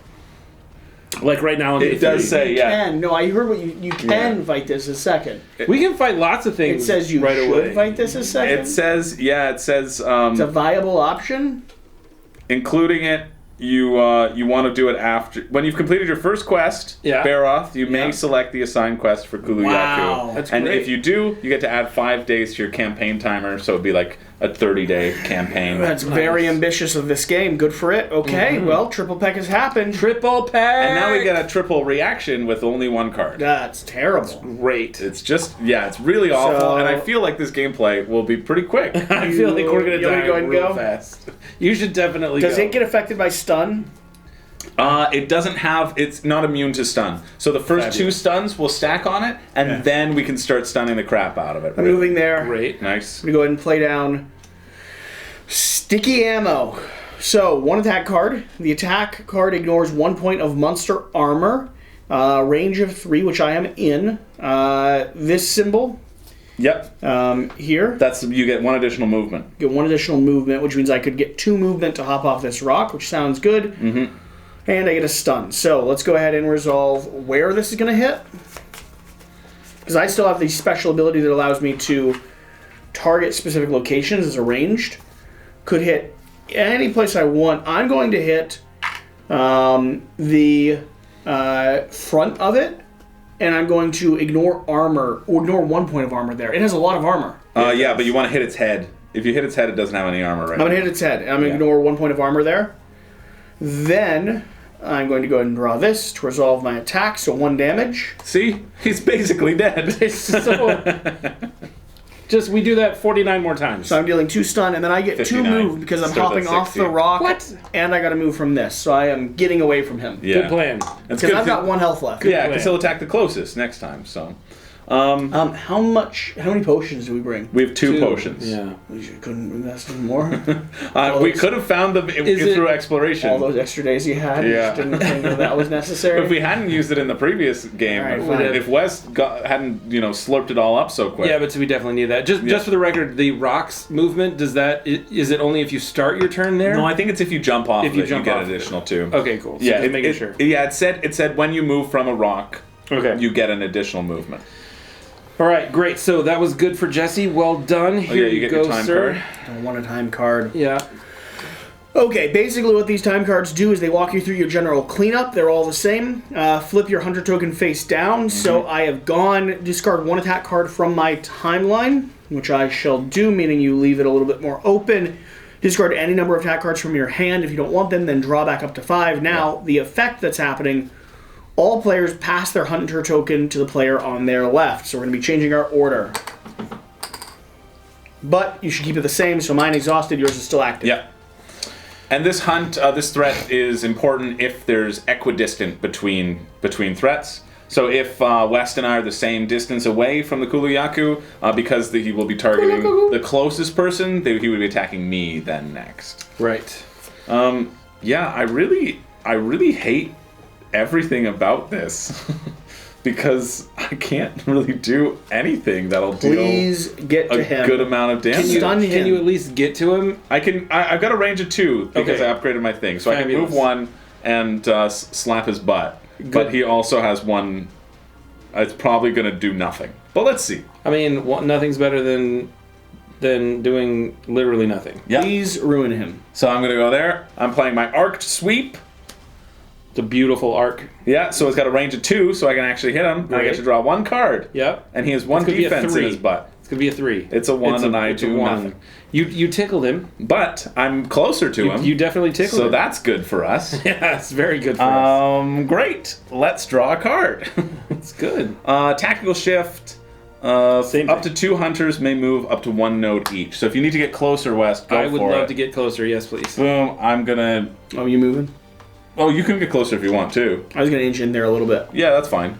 Speaker 3: Like right now,
Speaker 2: it does say,
Speaker 1: you can. No, I heard what you can fight this a second.
Speaker 3: We can fight lots of things.
Speaker 1: It says you
Speaker 3: right
Speaker 1: should
Speaker 3: away.
Speaker 1: fight this a second.
Speaker 2: It says, it's
Speaker 1: a viable option.
Speaker 2: Including it, you want to do it after when you've completed your first quest.
Speaker 3: Yeah.
Speaker 2: Baroth, you may select the assigned quest for Kuluyaku.
Speaker 1: Wow,
Speaker 3: that's
Speaker 2: and
Speaker 3: great.
Speaker 2: if you do, you get to add 5 days to your campaign timer, so it'd be like a 30-day campaign.
Speaker 1: That's very ambitious of this game. Good for it. Okay, well, triple peck has happened.
Speaker 3: Triple pack!
Speaker 2: And now we get a triple reaction with only 1 card.
Speaker 1: That's terrible.
Speaker 3: Great.
Speaker 2: It's just, it's really awful,
Speaker 1: So-
Speaker 2: and I feel like this gameplay will be pretty quick.
Speaker 3: I feel like we're going to
Speaker 1: You wanna
Speaker 3: die
Speaker 1: go and
Speaker 3: real
Speaker 1: go?
Speaker 3: fast. You should definitely
Speaker 1: Does
Speaker 3: go.
Speaker 1: it get affected by stun?
Speaker 2: It doesn't have, it's not immune to stun. So the first 2 stuns will stack on it, and then we can start stunning the crap out of it.
Speaker 1: I'm moving there.
Speaker 3: Great.
Speaker 2: Nice.
Speaker 1: I'm going to go ahead and play down Sticky Ammo. So, 1 attack card. The attack card ignores 1 point of monster armor. Range of 3, which I am in. This symbol
Speaker 2: Yep.
Speaker 1: here.
Speaker 2: You get 1 additional movement.
Speaker 1: Get 1 additional movement, which means I could get 2 movement to hop off this rock, which sounds good.
Speaker 2: Mm-hmm.
Speaker 1: And I get a stun. So let's go ahead and resolve where this is going to hit. Because I still have the special ability that allows me to target specific locations as a ranged. Could hit any place I want. I'm going to hit the front of it. And I'm going to ignore armor, or ignore 1 point of armor there. It has a lot of armor.
Speaker 2: But you want to hit its head. If you hit its head, it doesn't have any armor right
Speaker 1: I'm going to hit its head. I'm going to ignore 1 point of armor there. Then I'm going to go ahead and draw this to resolve my attack, so 1 damage.
Speaker 2: See? He's basically dead.
Speaker 3: It's so... we do that 49 more times.
Speaker 1: So I'm dealing 2 stun, and then I get 2
Speaker 2: 59.
Speaker 1: move because I'm
Speaker 2: Starts at
Speaker 1: hopping off
Speaker 2: 60.
Speaker 1: the rock.
Speaker 3: What?
Speaker 1: And I got to move from this, so I am getting away from him.
Speaker 2: Yeah.
Speaker 3: Good plan.
Speaker 2: That's
Speaker 1: Because I've got 1 health left.
Speaker 2: Yeah,
Speaker 3: plan.
Speaker 2: because he'll attack the closest next time, so.
Speaker 1: How many potions do we bring?
Speaker 2: We have 2 potions.
Speaker 3: Yeah.
Speaker 1: We couldn't invest in more.
Speaker 2: We could have found them through exploration.
Speaker 1: All those extra days you had, you just didn't think that was necessary.
Speaker 2: If we hadn't used it in the previous game,
Speaker 1: All right, fine.
Speaker 2: if Wes hadn't slurped it all up so quick.
Speaker 3: Yeah, but we definitely need that. Just for the record, the rocks movement, is it only if you start your turn there?
Speaker 2: No, I think it's if you jump off
Speaker 3: If you
Speaker 2: of it,
Speaker 3: jump
Speaker 2: you get
Speaker 3: off of it.
Speaker 2: additional 2.
Speaker 3: Okay, cool. So
Speaker 2: Yeah,
Speaker 3: just making sure.
Speaker 2: Yeah, it said when you move from a rock,
Speaker 3: Okay.
Speaker 2: you get an additional movement.
Speaker 3: All right, great. So that was good for Jesse. Well done. Here
Speaker 2: you
Speaker 3: you
Speaker 2: get
Speaker 3: go,
Speaker 2: your time
Speaker 3: sir.
Speaker 2: card.
Speaker 1: I want a time card.
Speaker 3: Yeah.
Speaker 1: Okay, basically what these time cards do is they walk you through your general cleanup. They're all the same. Flip your hunter token face down. So I have gone, discard 1 attack card from my timeline, which I shall do, meaning you leave it a little bit more open. Discard any number of attack cards from your hand. If you don't want them, then draw back up to 5. Now, the effect that's happening, all players pass their hunter token to the player on their left. So we're going to be changing our order. But you should keep it the same, so mine exhausted, yours is still active.
Speaker 2: Yeah. And this this threat is important if there's equidistant between threats. So if West and I are the same distance away from the Kuluyaku, because he will be targeting the closest person, he would be attacking me then next.
Speaker 3: Right.
Speaker 2: Yeah, I really hate everything about this. Because I can't really do anything that'll
Speaker 1: Please get to
Speaker 2: deal
Speaker 1: him.
Speaker 2: a good amount of damage.
Speaker 1: Stun him.
Speaker 3: Can you at least get to him?
Speaker 2: I've got a range of 2 because
Speaker 3: Okay.
Speaker 2: I upgraded my thing. So I can
Speaker 3: Fabulous.
Speaker 2: move 1 and slap his butt.
Speaker 3: Good.
Speaker 2: But he also has 1. It's probably going to do nothing. But let's see.
Speaker 3: I mean, nothing's better than doing literally nothing.
Speaker 2: Yeah.
Speaker 1: Please ruin him.
Speaker 2: So I'm going to go there. I'm playing my arced sweep.
Speaker 3: It's a beautiful arc.
Speaker 2: Yeah, so it's got a range of 2, so I can actually hit him. And I get
Speaker 3: Great.
Speaker 2: to draw 1 card.
Speaker 3: Yep.
Speaker 2: And he has 1
Speaker 3: It's gonna be a
Speaker 2: defense in
Speaker 3: 3.
Speaker 2: his butt.
Speaker 3: It's gonna be a 3.
Speaker 2: It's a 1 and I
Speaker 3: it's a
Speaker 2: do
Speaker 3: 1.
Speaker 2: nothing.
Speaker 3: You tickled him.
Speaker 2: But I'm closer to him.
Speaker 3: You definitely tickled
Speaker 2: So
Speaker 3: him.
Speaker 2: that's good for us.
Speaker 3: Yeah, it's very good for us.
Speaker 2: Great. Let's draw a card.
Speaker 3: It's good.
Speaker 2: Tactical shift.
Speaker 3: Same
Speaker 2: Up
Speaker 3: thing.
Speaker 2: to 2 hunters may move up to 1 node each. So if you need to get closer, West, go for it.
Speaker 3: I would love to get closer. Yes, please.
Speaker 2: Boom. I'm gonna.
Speaker 1: Oh, you moving?
Speaker 2: Oh, you can get closer if you want to.
Speaker 1: I was going to inch in there a little bit.
Speaker 2: Yeah, that's fine.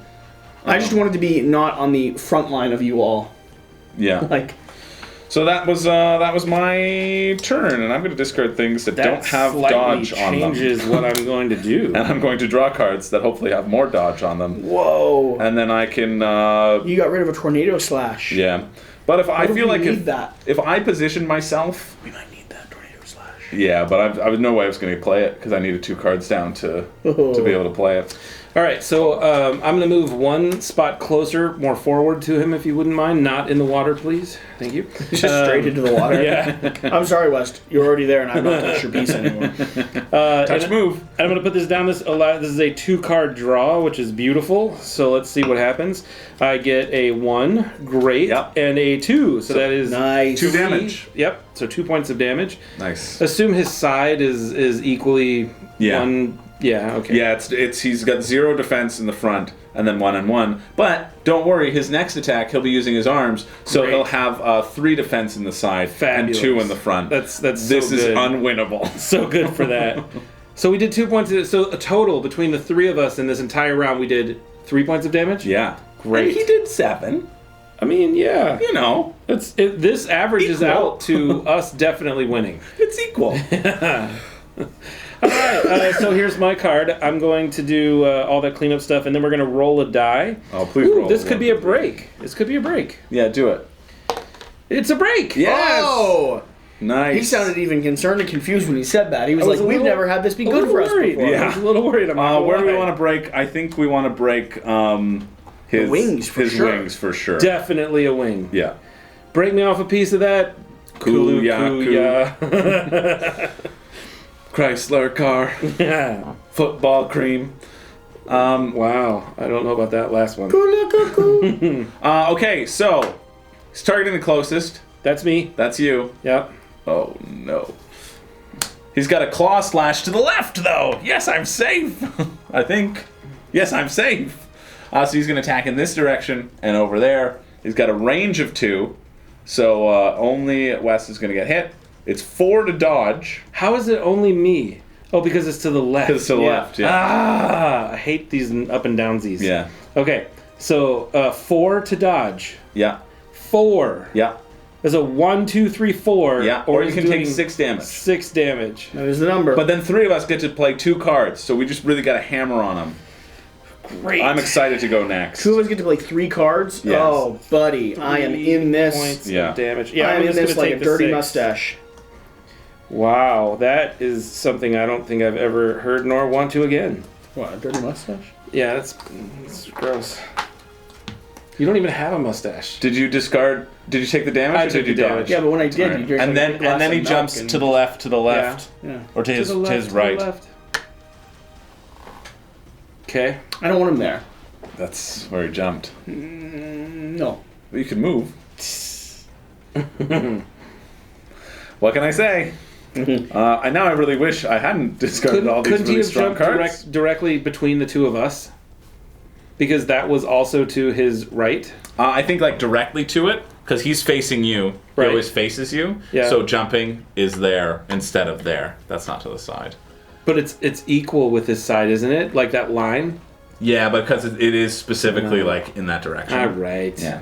Speaker 1: I just wanted to be not on the front line of you all.
Speaker 2: Yeah.
Speaker 1: Like,
Speaker 2: So that was my turn, and I'm going to discard things that don't have dodge on them.
Speaker 3: Changes what I'm going to do.
Speaker 2: And I'm going to draw cards that hopefully have more dodge on them.
Speaker 1: Whoa!
Speaker 2: And then I can.
Speaker 1: You got rid of a tornado slash.
Speaker 2: Yeah, but if I feel like if I position myself,
Speaker 1: we might need that tornado slash.
Speaker 2: Yeah, but I was no way I was going to play it because I needed 2 cards down to be able to play it.
Speaker 3: All right, so I'm going to move 1 spot closer, more forward to him, if you wouldn't mind. Not in the water, please. Thank you.
Speaker 1: Just straight into the water.
Speaker 3: Yeah.
Speaker 1: I'm sorry, West. You're already there, and I'm not touch your piece anymore.
Speaker 2: Touch move.
Speaker 3: I'm going to put this down. This is a 2-card draw, which is beautiful. So let's see what happens. I get a 1, great, and a 2. So that is
Speaker 1: nice.
Speaker 2: 2 damage.
Speaker 3: Yep. So 2 points of damage.
Speaker 2: Nice.
Speaker 3: Assume his side is equally 1. Yeah, okay.
Speaker 2: Yeah, it's he's got 0 defense in the front and then 1 and 1. But don't worry, his next attack he'll be using his arms, so he'll have 3 defense in the side and 2 in the front.
Speaker 3: This
Speaker 2: is unwinnable.
Speaker 3: So good for that. So we did 2 points. So a total between the 3 of us in this entire round, we did 3 points of damage.
Speaker 2: Yeah,
Speaker 3: great.
Speaker 2: And he did 7.
Speaker 3: I mean, yeah.
Speaker 2: You know,
Speaker 3: this averages out to us definitely winning.
Speaker 2: It's equal.
Speaker 3: All right, so here's my card. I'm going to do all that cleanup stuff, and then we're going to roll a die.
Speaker 2: Oh, please roll.
Speaker 3: This could be a break. This could be a break.
Speaker 2: Yeah, do it.
Speaker 3: It's a break.
Speaker 2: Yes.
Speaker 1: Oh!
Speaker 2: Nice.
Speaker 1: He sounded even concerned and confused when he said that. He was like, we've never had this be good for us before.
Speaker 3: Yeah. I was a little worried.
Speaker 2: Where do we want to break? I think we want to break his
Speaker 1: wings for sure.
Speaker 2: Wings for sure.
Speaker 3: Definitely a wing.
Speaker 2: Yeah.
Speaker 3: Break me off a piece of that.
Speaker 2: Kulu-ya. Chrysler car.
Speaker 3: Yeah.
Speaker 2: Football cream.
Speaker 3: Wow. I don't know about that last one.
Speaker 2: Okay, so he's targeting the closest.
Speaker 3: That's me.
Speaker 2: That's you.
Speaker 3: Yep.
Speaker 2: Oh, no. He's got a claw slash to the left, though. Yes, I'm safe. I think. Yes, I'm safe. So he's going to attack in this direction and over there. He's got a range of 2. So only West is going to get hit. It's 4 to dodge.
Speaker 3: How is it only me? Oh, because it's to the left.
Speaker 2: Because it's to the left, yeah.
Speaker 3: Ah, I hate these up and downsies.
Speaker 2: Yeah.
Speaker 3: Okay, so 4 to dodge.
Speaker 2: Yeah.
Speaker 3: 4.
Speaker 2: Yeah.
Speaker 3: There's a 1, 2, 3, 4.
Speaker 2: Yeah, or you can take 6 damage.
Speaker 3: 6 damage.
Speaker 1: That is the number.
Speaker 2: But then 3 of us get to play 2 cards, so we just really got to hammer on them.
Speaker 3: Great.
Speaker 2: I'm excited to go next.
Speaker 1: 2 of us get to play 3 cards?
Speaker 2: Yes.
Speaker 1: Oh, buddy, I am in this.
Speaker 3: Points
Speaker 2: Yeah.
Speaker 3: of damage. Yeah,
Speaker 1: I'm in this like a dirty
Speaker 3: 6.
Speaker 1: mustache.
Speaker 3: Wow, that is something I don't think I've ever heard nor want to again.
Speaker 1: What, a dirty mustache?
Speaker 3: Yeah, that's gross. You don't even have a mustache.
Speaker 2: Did you discard? Did you take the damage?
Speaker 3: I
Speaker 2: or
Speaker 3: took
Speaker 2: did you
Speaker 3: the damage.
Speaker 2: dodge?
Speaker 1: Yeah, but when I did,
Speaker 2: Right.
Speaker 1: you drank
Speaker 2: And
Speaker 1: like a glass
Speaker 2: then he
Speaker 1: of
Speaker 2: jumps
Speaker 1: milk and-
Speaker 2: to the left,
Speaker 1: Yeah.
Speaker 2: or to his
Speaker 3: to
Speaker 2: right.
Speaker 3: the left. Okay.
Speaker 1: I don't want him there.
Speaker 2: That's where he jumped.
Speaker 1: No.
Speaker 2: Well, you can move. What can I say? I now I really wish I hadn't discarded all these
Speaker 3: Couldn't he
Speaker 2: really
Speaker 3: have
Speaker 2: strong
Speaker 3: jumped
Speaker 2: cards.
Speaker 3: directly between the 2 of us? Because that was also to his right.
Speaker 2: I think like directly to it, because he's facing you.
Speaker 3: Right.
Speaker 2: He always faces you.
Speaker 3: Yeah.
Speaker 2: So jumping is there instead of there. That's not to the side.
Speaker 3: But it's equal with his side, isn't it? Like that line.
Speaker 2: Yeah, because it is specifically like in that direction.
Speaker 3: All right.
Speaker 2: Yeah.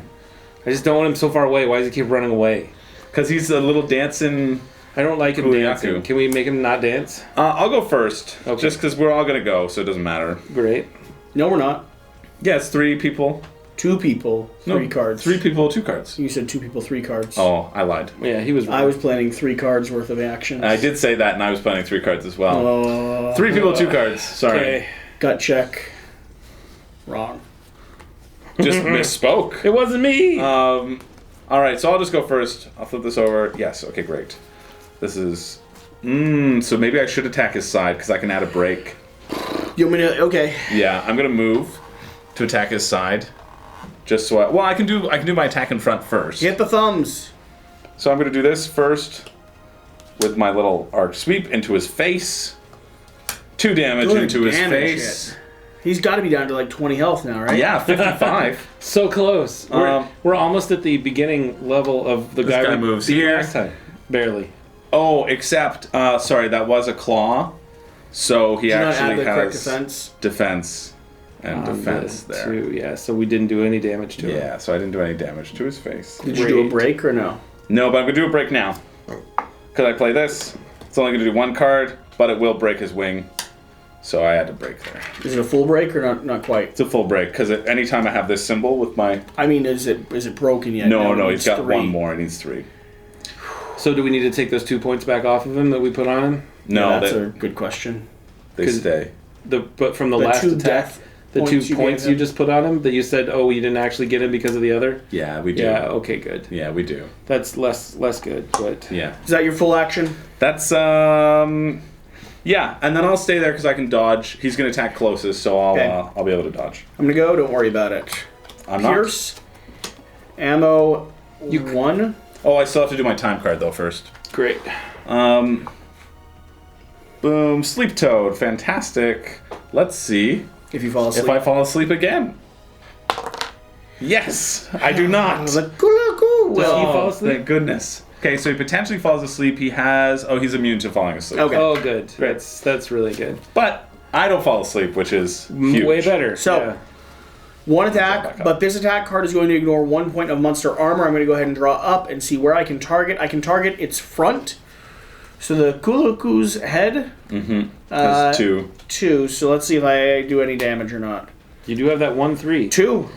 Speaker 3: I just don't want him so far away. Why does he keep running away?
Speaker 2: Because he's a little dancing.
Speaker 3: I don't like him
Speaker 2: Kuliaku.
Speaker 3: dancing. Can we make him not dance?
Speaker 2: I'll go first.
Speaker 3: Okay.
Speaker 2: Just because we're all gonna go, so it doesn't matter.
Speaker 3: Great.
Speaker 1: No, we're not.
Speaker 2: Yeah, it's 3 people.
Speaker 1: 2 people, 3 cards.
Speaker 2: 3 people, 2 cards.
Speaker 1: You said 2 people, 3 cards.
Speaker 2: Oh, I lied.
Speaker 3: Yeah, he was.
Speaker 1: I was planning 3 cards worth of actions.
Speaker 2: I did say that, and I was planning 3 cards as well. 3 people, 2 cards. Sorry.
Speaker 3: Okay.
Speaker 1: Gut check. Wrong.
Speaker 2: Just misspoke.
Speaker 3: It wasn't me.
Speaker 2: All right, so I'll just go first. I'll flip this over. Yes. Okay. Great. This is. So maybe I should attack his side because I can add a break.
Speaker 1: You want me to? Okay.
Speaker 2: Yeah, I'm gonna move to attack his side. Just so I can do my attack in front first.
Speaker 1: Get the thumbs.
Speaker 2: So I'm gonna do this first with my little arc sweep into his face. 2 damage
Speaker 1: Good
Speaker 2: into his
Speaker 1: damage
Speaker 2: face.
Speaker 1: hit. He's got to be down to like 20 health now, right?
Speaker 2: Yeah, 55.
Speaker 3: So close. We're almost at the beginning level of the
Speaker 2: This guy
Speaker 3: we
Speaker 2: moves
Speaker 3: beat
Speaker 2: here.
Speaker 3: last time. Barely.
Speaker 2: Oh, except sorry, that was a claw. So he
Speaker 1: Did you not
Speaker 2: actually
Speaker 1: add the correct
Speaker 2: has
Speaker 1: defense?
Speaker 2: and defense there.
Speaker 3: 2, yeah, so we didn't do any damage to him.
Speaker 2: Yeah, so I didn't do any damage to his face.
Speaker 1: Did you do a break or no?
Speaker 2: No, but I'm going to do a break now. Because I play this. It's only going to do one card, but it will break his wing. So I had to break there.
Speaker 1: Is it a full break or not quite?
Speaker 2: It's a full break, because anytime I have this symbol with my...
Speaker 1: I mean, is it broken yet?
Speaker 2: No, he's got 3 more. He needs 3.
Speaker 3: So do we need to take those 2 points back off of him that we put on him?
Speaker 2: No,
Speaker 1: yeah, that's a good question.
Speaker 2: They stay.
Speaker 3: But from the last attack, the 2 points you just put on him that you said, oh, you didn't actually get him because of the other?
Speaker 2: Yeah, we do.
Speaker 3: Yeah, okay, good.
Speaker 2: Yeah, we do.
Speaker 3: That's less good, but...
Speaker 2: Yeah.
Speaker 1: Is that your full action?
Speaker 2: That's, yeah, and then I'll stay there because I can dodge. He's going to attack closest, so I'll be able to dodge.
Speaker 1: I'm going to go. Don't worry about it. Pierce. Ammo. 1.
Speaker 2: Oh, I still have to do my time card, though, first.
Speaker 3: Great.
Speaker 2: Boom. Sleep Toad. Fantastic. Let's see.
Speaker 1: If you fall asleep.
Speaker 2: If I fall asleep again. Yes! I do not.
Speaker 1: Does he fall asleep?
Speaker 2: Thank goodness. Okay, so he potentially falls asleep. He's immune to falling asleep.
Speaker 3: Okay. Oh, good. That's really good.
Speaker 2: But I don't fall asleep, which is huge.
Speaker 3: Way better.
Speaker 1: So, 1 attack, but this attack card is going to ignore 1 point of monster armor. I'm going to go ahead and draw up and see where I can target. I can target its front. So the Kuluku's head
Speaker 2: has 2.
Speaker 1: 2, so let's see if I do any damage or not.
Speaker 3: You do have that 1/3.
Speaker 1: 2.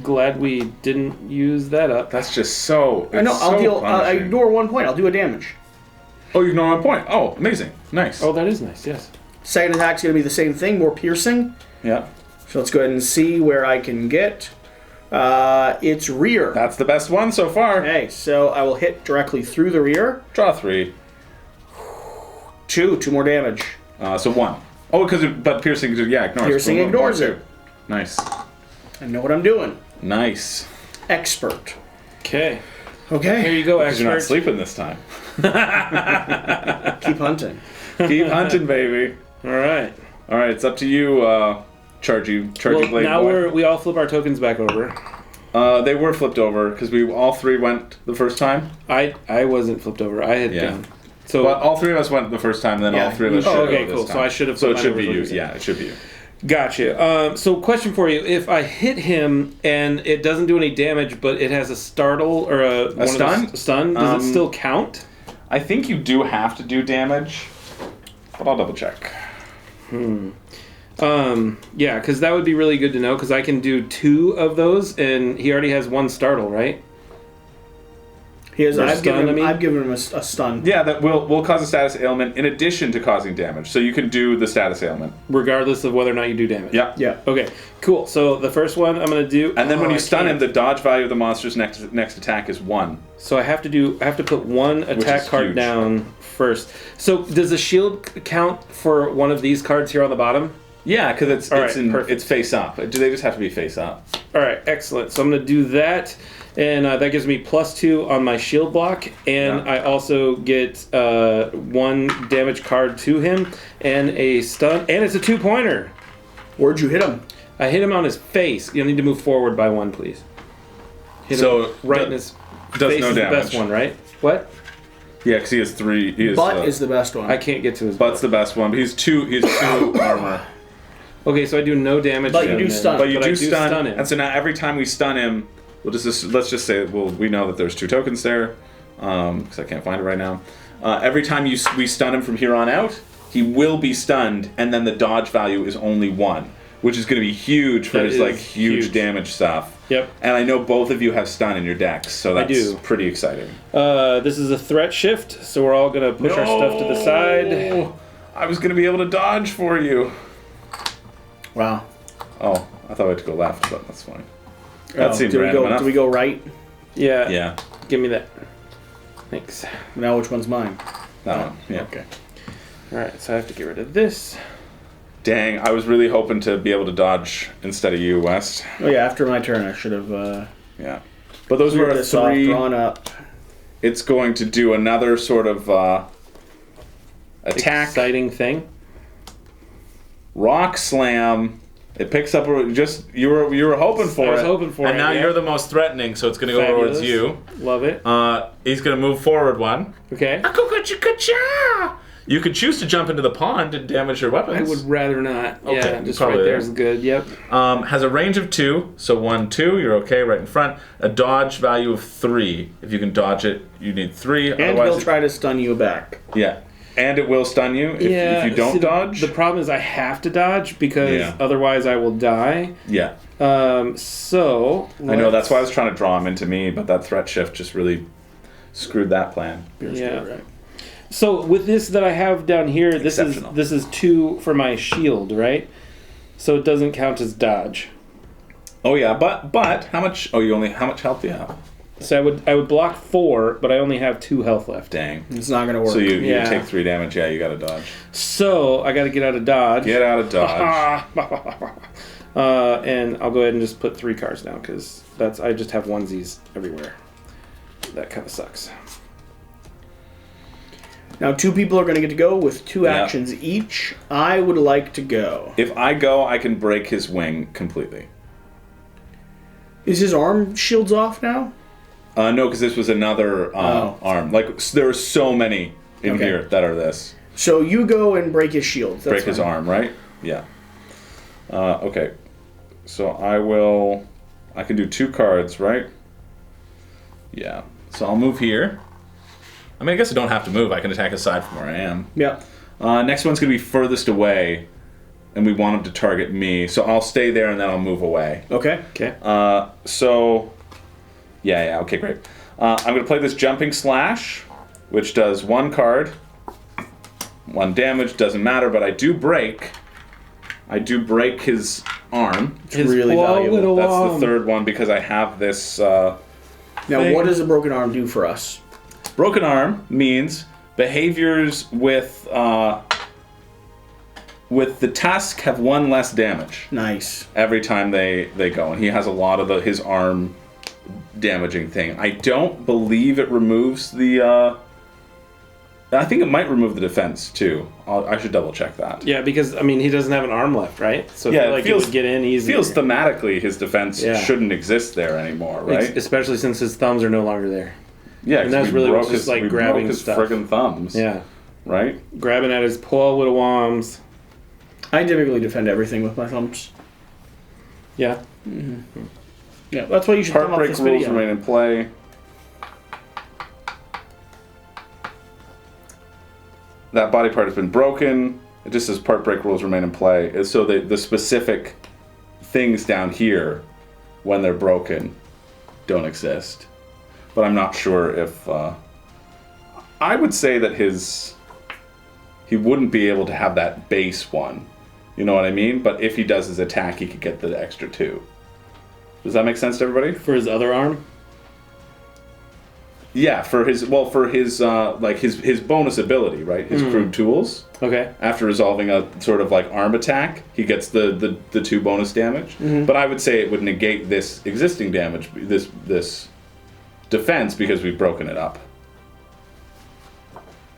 Speaker 3: Glad we didn't use that up.
Speaker 2: That's just so...
Speaker 1: I know, I ignore 1 point. I'll do a damage.
Speaker 2: Oh, you ignore 1 point. Oh, amazing. Nice.
Speaker 3: Oh, that is nice, yes.
Speaker 1: Second attack's going to be the same thing, more piercing.
Speaker 2: Yeah.
Speaker 1: So let's go ahead and see where I can get its rear.
Speaker 2: That's the best one so far.
Speaker 1: Okay, so I will hit directly through the rear.
Speaker 2: Draw 3.
Speaker 1: 2 more damage.
Speaker 2: So 1. Oh, but piercing, ignores.
Speaker 1: Piercing ignores it.
Speaker 2: Nice.
Speaker 1: I know what I'm doing.
Speaker 2: Nice.
Speaker 1: Expert.
Speaker 3: Okay.
Speaker 1: Okay.
Speaker 3: Here you go, expert.
Speaker 2: You're not sleeping this time.
Speaker 1: Keep hunting.
Speaker 2: Keep hunting, baby.
Speaker 3: All right.
Speaker 2: It's up to you, Chargy Blade
Speaker 3: now
Speaker 2: boy.
Speaker 3: we all flip our tokens back over.
Speaker 2: They were flipped over because we all 3 went the first time.
Speaker 3: I wasn't flipped over. I had been. So
Speaker 2: all 3 of us went the first time, and then all 3 of us should go
Speaker 3: okay,
Speaker 2: this
Speaker 3: cool.
Speaker 2: time.
Speaker 3: So I should have.
Speaker 2: So it should be you. Yeah, it should be you.
Speaker 3: Gotcha. So question for you: if I hit him and it doesn't do any damage, but it has a startle or a
Speaker 2: stun,
Speaker 3: does it still count?
Speaker 2: I think you do have to do damage, but I'll double check.
Speaker 3: Yeah, because that would be really good to know. Because I can do 2 of those, and he already has 1 startle, right?
Speaker 1: He has. I've given him a stun.
Speaker 2: Yeah, that will cause a status ailment in addition to causing damage. So you can do the status ailment
Speaker 3: regardless of whether or not you do damage.
Speaker 2: Yeah.
Speaker 1: Yeah.
Speaker 3: Okay. Cool. So the first one I'm gonna do.
Speaker 2: And then when you stun him, the dodge value of the monster's next attack is 1.
Speaker 3: So I have to put 1 attack card down first. So does the shield count for one of these cards here on the bottom?
Speaker 2: Yeah, because it's face up. Do they just have to be face up?
Speaker 3: All right, excellent. So I'm going to do that, and that gives me +2 on my shield block, and I also get 1 damage card to him, and a stun, and it's a 2-pointer.
Speaker 1: Where'd you hit him?
Speaker 3: I hit him on his face. You'll need to move forward by 1, please. Hit him right in his face.
Speaker 2: No
Speaker 3: is
Speaker 2: damage.
Speaker 3: The best one, right? What?
Speaker 2: Yeah, because he has 3.
Speaker 1: Butt is the best one.
Speaker 3: I can't get to his
Speaker 2: butt's the best one, but he's 2 armor.
Speaker 3: Okay, so I do no damage.
Speaker 1: But you do stun.
Speaker 2: But you do stun
Speaker 3: him.
Speaker 2: And so now every time we stun him, let's just say we know that there's 2 tokens there, because I can't find it right now. Every time we stun him from here on out, he will be stunned, and then the dodge value is only 1, which is going to be huge for his huge damage stuff.
Speaker 3: Yep.
Speaker 2: And I know both of you have stun in your decks, so that's pretty exciting.
Speaker 3: This is a threat shift, so we're all going to push our stuff to the side.
Speaker 2: I was going to be able to dodge for you.
Speaker 1: Wow.
Speaker 2: Oh, I thought we had to go left, but that's fine. That seems random enough.
Speaker 1: Do we go right?
Speaker 3: Yeah.
Speaker 2: Yeah.
Speaker 3: Give me that. Thanks.
Speaker 1: Now which one's mine?
Speaker 2: That one. Yeah.
Speaker 1: Okay.
Speaker 3: Alright, so I have to get rid of this.
Speaker 2: Dang, I was really hoping to be able to dodge instead of you, West.
Speaker 1: Oh yeah, after my turn I should have
Speaker 2: yeah. But those were
Speaker 1: this off,
Speaker 2: 3
Speaker 1: drawn up.
Speaker 2: It's going to do another sort of attack.
Speaker 3: Exciting thing.
Speaker 2: Rock slam. It picks up you were hoping for it.
Speaker 3: I was hoping for it.
Speaker 2: And now you're the most threatening, so it's going to go towards you.
Speaker 3: Love it.
Speaker 2: He's going to move forward 1.
Speaker 3: Okay.
Speaker 2: You could choose to jump into the pond and damage your weapons.
Speaker 3: I would rather not.
Speaker 2: Okay,
Speaker 3: yeah, just right there is good. Yep.
Speaker 2: Has a range of 2, so 1, 2, you're okay right in front. A dodge value of 3. If you can dodge it, you need 3.
Speaker 1: And he'll try to stun you back.
Speaker 2: Yeah. And it will stun you if you don't dodge.
Speaker 3: The problem is I have to dodge because otherwise I will die.
Speaker 2: Yeah.
Speaker 3: So...
Speaker 2: I know, that's why I was trying to draw him into me, but that threat shift just really screwed that plan.
Speaker 3: Yeah. Right. So with this that I have down here, this is 2 for my shield, right? So it doesn't count as dodge.
Speaker 2: Oh yeah, but how much? Oh, how much health do you have?
Speaker 3: So I would block 4, but I only have 2 health left.
Speaker 2: Dang,
Speaker 1: it's not gonna work.
Speaker 2: So you take 3 damage. Yeah, you got to dodge.
Speaker 3: So I got to get out of dodge.
Speaker 2: Get out of dodge.
Speaker 3: And I'll go ahead and just put 3 cards down because I just have onesies everywhere. That kind of sucks.
Speaker 1: Now 2 people are going to get to go with 2 actions each. I would like to go.
Speaker 2: If I go, I can break his wing completely.
Speaker 1: Is his arm shields off now?
Speaker 2: No, because this was another arm. Like, there are so many in here that are this.
Speaker 1: So you go and break his shield.
Speaker 2: Break his arm, right? Yeah. Okay. So I can do 2 cards, right? Yeah. So I'll move here. I mean, I guess I don't have to move. I can attack aside from where I am.
Speaker 1: Yeah.
Speaker 2: Next one's going to be furthest away, and we want him to target me. So I'll stay there, and then I'll move away.
Speaker 1: Okay.
Speaker 2: So... Yeah, okay, great. I'm going to play this Jumping Slash, which does 1 card. 1 damage, doesn't matter, but I do break his arm.
Speaker 1: It's really valuable.
Speaker 2: That's the 3rd one because I have this
Speaker 1: Now, what does a broken arm do for us?
Speaker 2: Broken arm means behaviors with the tusk have 1 less damage.
Speaker 1: Nice.
Speaker 2: Every time they go, and he has a lot of his arm damaging thing. I don't believe it removes the. I think it might remove the defense too. I should double check that.
Speaker 3: Yeah, because I mean he doesn't have an arm left, right? So
Speaker 2: yeah,
Speaker 3: it would get in easy.
Speaker 2: Feels thematically his defense shouldn't exist there anymore, right?
Speaker 3: Especially since his thumbs are no longer there.
Speaker 2: Yeah,
Speaker 3: and that's really what's just like grabbing
Speaker 2: his
Speaker 3: stuff.
Speaker 2: Friggin' thumbs.
Speaker 3: Yeah,
Speaker 2: right.
Speaker 3: Grabbing at his poor little arms.
Speaker 1: I typically defend everything with my thumbs.
Speaker 3: Yeah.
Speaker 1: Mm-hmm. Yeah, that's why you should come off this video.
Speaker 2: Heartbreak rules remain in play. That body part has been broken. It just says part break rules remain in play. And so the specific things down here, when they're broken, don't exist. But I'm not sure if... I would say that he wouldn't be able to have that base one. You know what I mean? But if he does his attack, he could get the extra 2. Does that make sense to everybody?
Speaker 3: For his other arm?
Speaker 2: Yeah, for his his bonus ability, right? His crude tools.
Speaker 3: Okay.
Speaker 2: After resolving a sort of like arm attack, he gets the 2 bonus damage. Mm-hmm. But I would say it would negate this existing damage, this defense, because we've broken it up.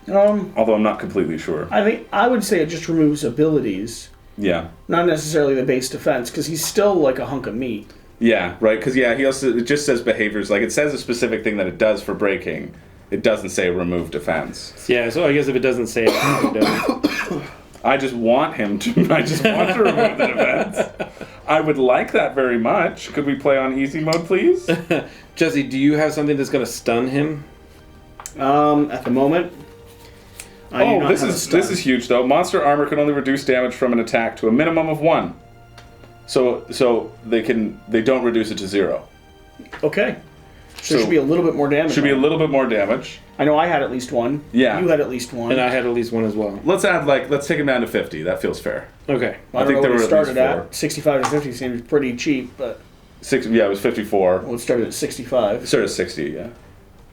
Speaker 2: Although I'm not completely sure.
Speaker 1: I would say it just removes abilities.
Speaker 2: Yeah.
Speaker 1: Not necessarily the base defense, because he's still like a hunk of meat.
Speaker 2: Yeah, right. Because he also it just says behaviors. Like it says a specific thing that it does for breaking. It doesn't say remove defense.
Speaker 3: Yeah. So I guess if it doesn't say it, it doesn't.
Speaker 2: I just want him to. I just want to remove the defense. I would like that very much. Could we play on easy mode, please?
Speaker 3: Jesse, do you have something that's going to stun him?
Speaker 1: At the moment.
Speaker 2: This is huge though. Monster armor can only reduce damage from an attack to a minimum of 1. So they don't reduce it to 0.
Speaker 1: Okay. So it should be a little bit more damage.
Speaker 2: Should be a little bit more damage.
Speaker 1: I know I had at least 1.
Speaker 2: Yeah.
Speaker 1: You had at least 1.
Speaker 3: And I had at least 1 as well.
Speaker 2: Let's take him down to 50. That feels fair.
Speaker 3: Okay.
Speaker 1: I think they were started at 65 to 50 seems pretty cheap, but
Speaker 2: it was 54.
Speaker 1: Well, it started at 65.
Speaker 2: It started at 60, yeah.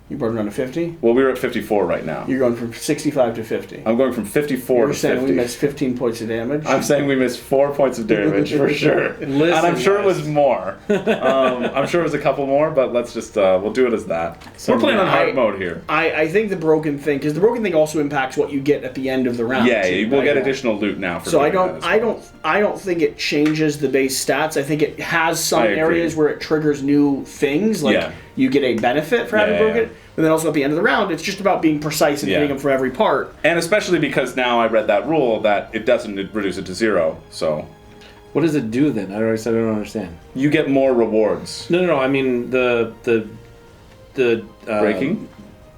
Speaker 1: You brought it down to 50?
Speaker 2: Well, we were at 54 right now.
Speaker 1: You're going from 65 to 50.
Speaker 2: I'm going from 54 to 50.
Speaker 1: You're saying we missed 15 points of damage?
Speaker 2: I'm saying we missed 4 points of damage, for sure. And I'm sure it was more. I'm sure it was a couple more, but let's just, we'll do it as that. So we're playing on hard mode here.
Speaker 1: I think the broken thing, because the broken thing also impacts what you get at the end of the round.
Speaker 2: Yeah, we'll get additional loot now.
Speaker 1: So I don't think it changes the base stats. I think it has some areas where it triggers new things. Like you get a benefit for having broken it. And then also at the end of the round, it's just about being precise and hitting them for every part.
Speaker 2: And especially because now I read that rule that it doesn't reduce it to 0. So
Speaker 3: what does it do then? I don't understand.
Speaker 2: You get more rewards.
Speaker 3: No. I mean the
Speaker 2: breaking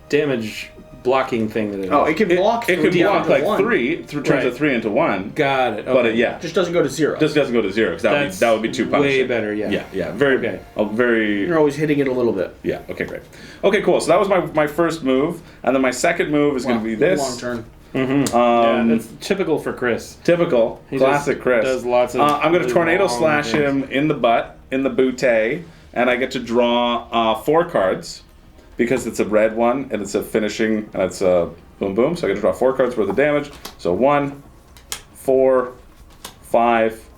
Speaker 3: damage blocking thing that it is.
Speaker 1: Oh, it can block.
Speaker 2: It can block like 3 through turns of 3 into 1.
Speaker 3: Got it. Okay.
Speaker 2: But
Speaker 1: it just doesn't go to 0.
Speaker 2: Just doesn't go to 0 because that would be too punishing.
Speaker 3: Way better. Yeah.
Speaker 2: Yeah. Very.
Speaker 3: Okay.
Speaker 2: Very.
Speaker 1: You're always hitting it a little bit.
Speaker 2: Yeah. Okay. Great. Okay. Cool. So that was my first move, and then my second move is going to be this
Speaker 1: long turn.
Speaker 3: Yeah, that's typical for Chris.
Speaker 2: Typical, classic Chris.
Speaker 3: Does lots of.
Speaker 2: I'm going to tornado slash
Speaker 3: things.
Speaker 2: him in the butt, in the bootay, and I get to draw 4 cards because it's a red one and it's a finishing and it's a boom boom. So I get to draw 4 cards worth of damage. So 1, 4, 5,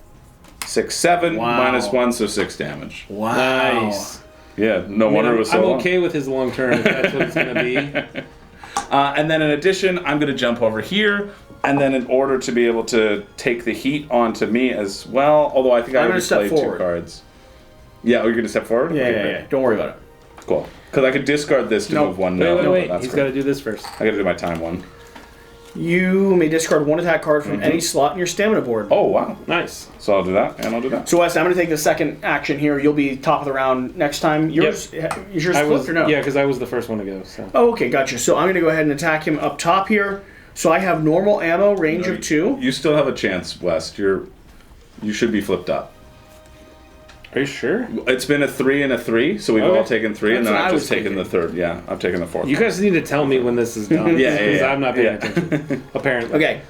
Speaker 2: 6, 7 minus 1, so 6 damage.
Speaker 1: Wow.
Speaker 3: Nice.
Speaker 2: Yeah, no wonder it was so
Speaker 3: I'm
Speaker 2: long.
Speaker 3: okay with his long turn if that's what it's going to be.
Speaker 2: And then in addition, I'm going to jump over here, and then in order to be able to take the heat onto me as well, although I think I already played 2 cards. Yeah, you're going to step forward?
Speaker 1: Yeah. Don't worry about it.
Speaker 2: Cool. Because I could discard this to move 1 now.
Speaker 3: Wait. He's got to do this first.
Speaker 2: I got to do my time 1.
Speaker 1: You may discard 1 attack card from any slot in your stamina board.
Speaker 2: Oh, wow.
Speaker 3: Nice.
Speaker 2: So I'll do that, and I'll do that.
Speaker 1: So, Wes, I'm going to take the second action here. You'll be top of the round next time. Is yours flipped or no?
Speaker 3: Yeah, because I was the first one to go. So.
Speaker 1: Oh, okay, gotcha. So I'm going to go ahead and attack him up top here. So I have normal ammo, range of 2.
Speaker 2: You still have a chance, West. You should be flipped up.
Speaker 3: Are you sure?
Speaker 2: It's been a 3 and a 3, so we've all taken 3, and then I've just taken the third. Yeah, I've taken the 4th.
Speaker 3: You guys need to tell me when this is done. Because I'm not paying attention. Apparently.
Speaker 1: Okay.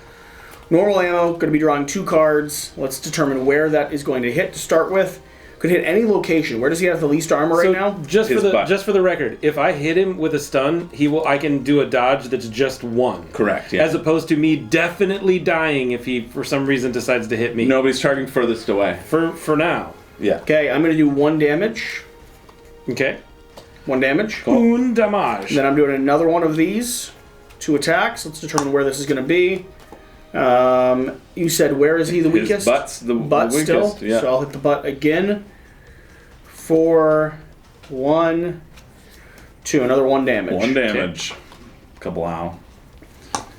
Speaker 1: Normal ammo, going to be drawing 2 cards. Let's determine where that is going to hit to start with. Could hit any location. Where does he have the least armor right now?
Speaker 3: Just for the record, if I hit him with a stun, I can do a dodge that's just 1.
Speaker 2: Correct. Yeah.
Speaker 3: As opposed to me definitely dying if he for some reason decides to hit me.
Speaker 2: Nobody's targeting furthest away.
Speaker 3: For now.
Speaker 2: Yeah.
Speaker 1: Okay, I'm going to do 1 damage.
Speaker 3: Okay.
Speaker 1: 1 damage.
Speaker 3: Cool. Un damage.
Speaker 1: Then I'm doing another one of these. 2 attacks. Let's determine where this is going to be. You said where is he the weakest?
Speaker 2: Butt's the weakest.
Speaker 1: Still.
Speaker 2: Yeah.
Speaker 1: So I'll hit the butt again. 4, 1, 2. Another 1 damage.
Speaker 2: 1 damage. Kablow.